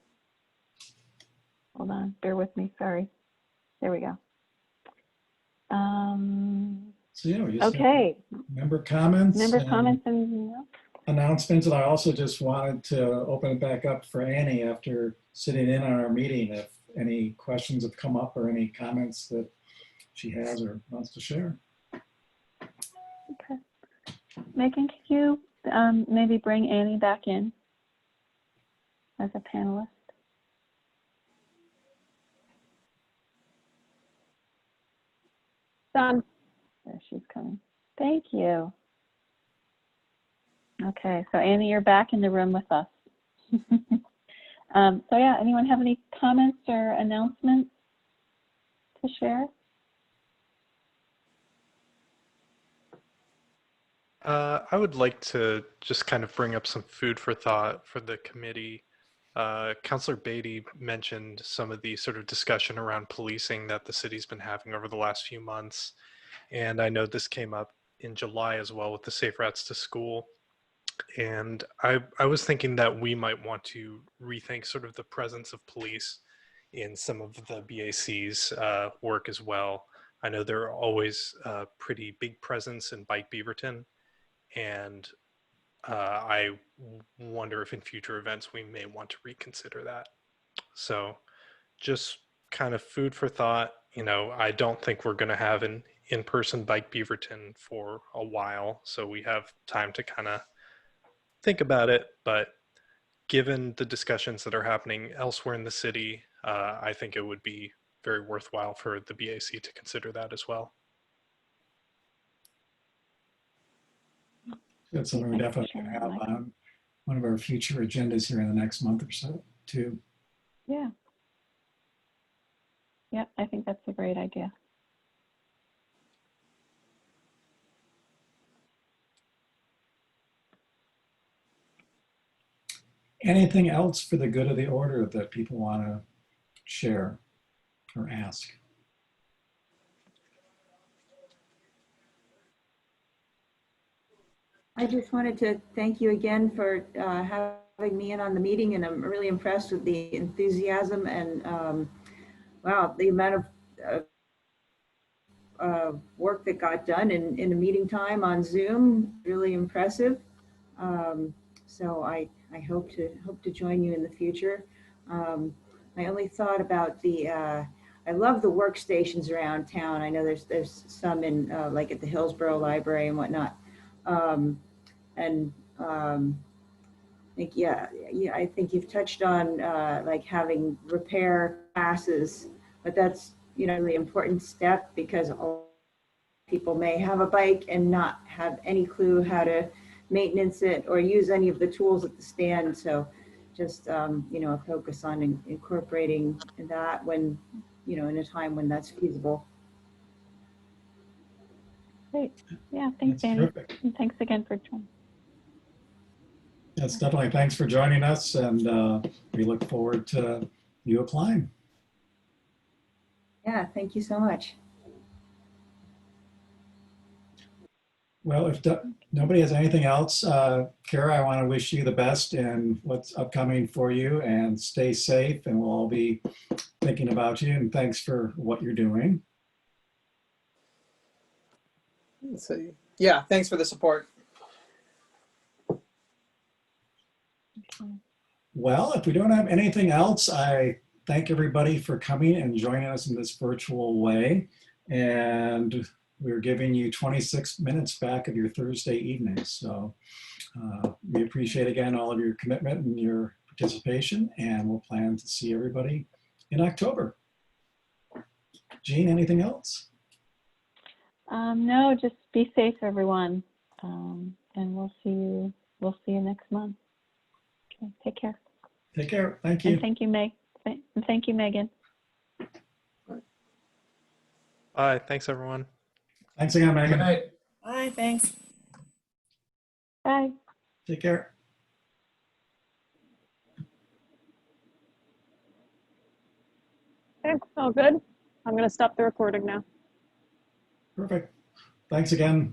Hold on, bear with me, sorry. There we go. So yeah, we just okay. Member comments. And announcements. And I also just wanted to open it back up for Annee after sitting in on our meeting, if any questions have come up or any comments that she has or wants to share. Okay. Meghan, can you maybe bring Annee back in as a panelist? Done. There she's coming. Thank you. Okay, so Annee, you're back in the room with us. So yeah, anyone have any comments or announcements to share? I would like to just kind of bring up some food for thought for the committee. Councilor Beaty mentioned some of the sort of discussion around policing that the city's been having over the last few months. And I know this came up in July as well with the Safe Routes to School. And I was thinking that we might want to rethink sort of the presence of police in some of the BAC's work as well. I know there are always a pretty big presence in Bike Beaverton, and I wonder if in future events we may want to reconsider that. So just kind of food for thought. I don't think we're going to have an in-person Bike Beaverton for a while, so we have time to kind of think about it. But given the discussions that are happening elsewhere in the city, I think it would be very worthwhile for the BAC to consider that as well. That's something we're definitely going to have on one of our future agendas here in the next month or so, too. Yeah. Yep, I think that's a great idea. Anything else for the good of the order that people want to share or ask? I just wanted to thank you again for having me in on the meeting, and I'm really impressed with the enthusiasm and wow, the amount of work that got done in a meeting time on Zoom. Really impressive. So I hope to join you in the future. My only thought about I love the workstations around town. I know there's some in like at the Hillsborough Library and whatnot. I think you've touched on like having repair classes, but that's a really important step, because people may have a bike and not have any clue how to maintenance it or use any of the tools at the stand. So just a focus on incorporating that when in a time when that's feasible. Great. Yeah, thanks, That's Annie. terrific. And thanks again for joining. Yes, definitely. Thanks for joining us, and we look forward to you applying. Yeah, thank you so much. Well, if nobody has anything else, Kara, I want to wish you the best in what's upcoming for you, and stay safe, and we'll all be thinking about you, and thanks for what you're doing. So, yeah, thanks for the support. Well, if we don't have anything else, I thank everybody for coming and joining us in this virtual way. And we're giving you 26 minutes back of your Thursday evening. So we appreciate again all of your commitment and your participation, and we'll plan to see everybody in October. Jean, anything else? No, just be safe, everyone. And we'll see you next month. Okay, take care. Take care. Thank you. And thank you, Meg. And thank you, Megan. Bye. Thanks, everyone. Thanks again, Good Megan. night. Bye, thanks. Bye. Take care. Okay, all good. I'm going to stop the recording now. Perfect. Thanks again.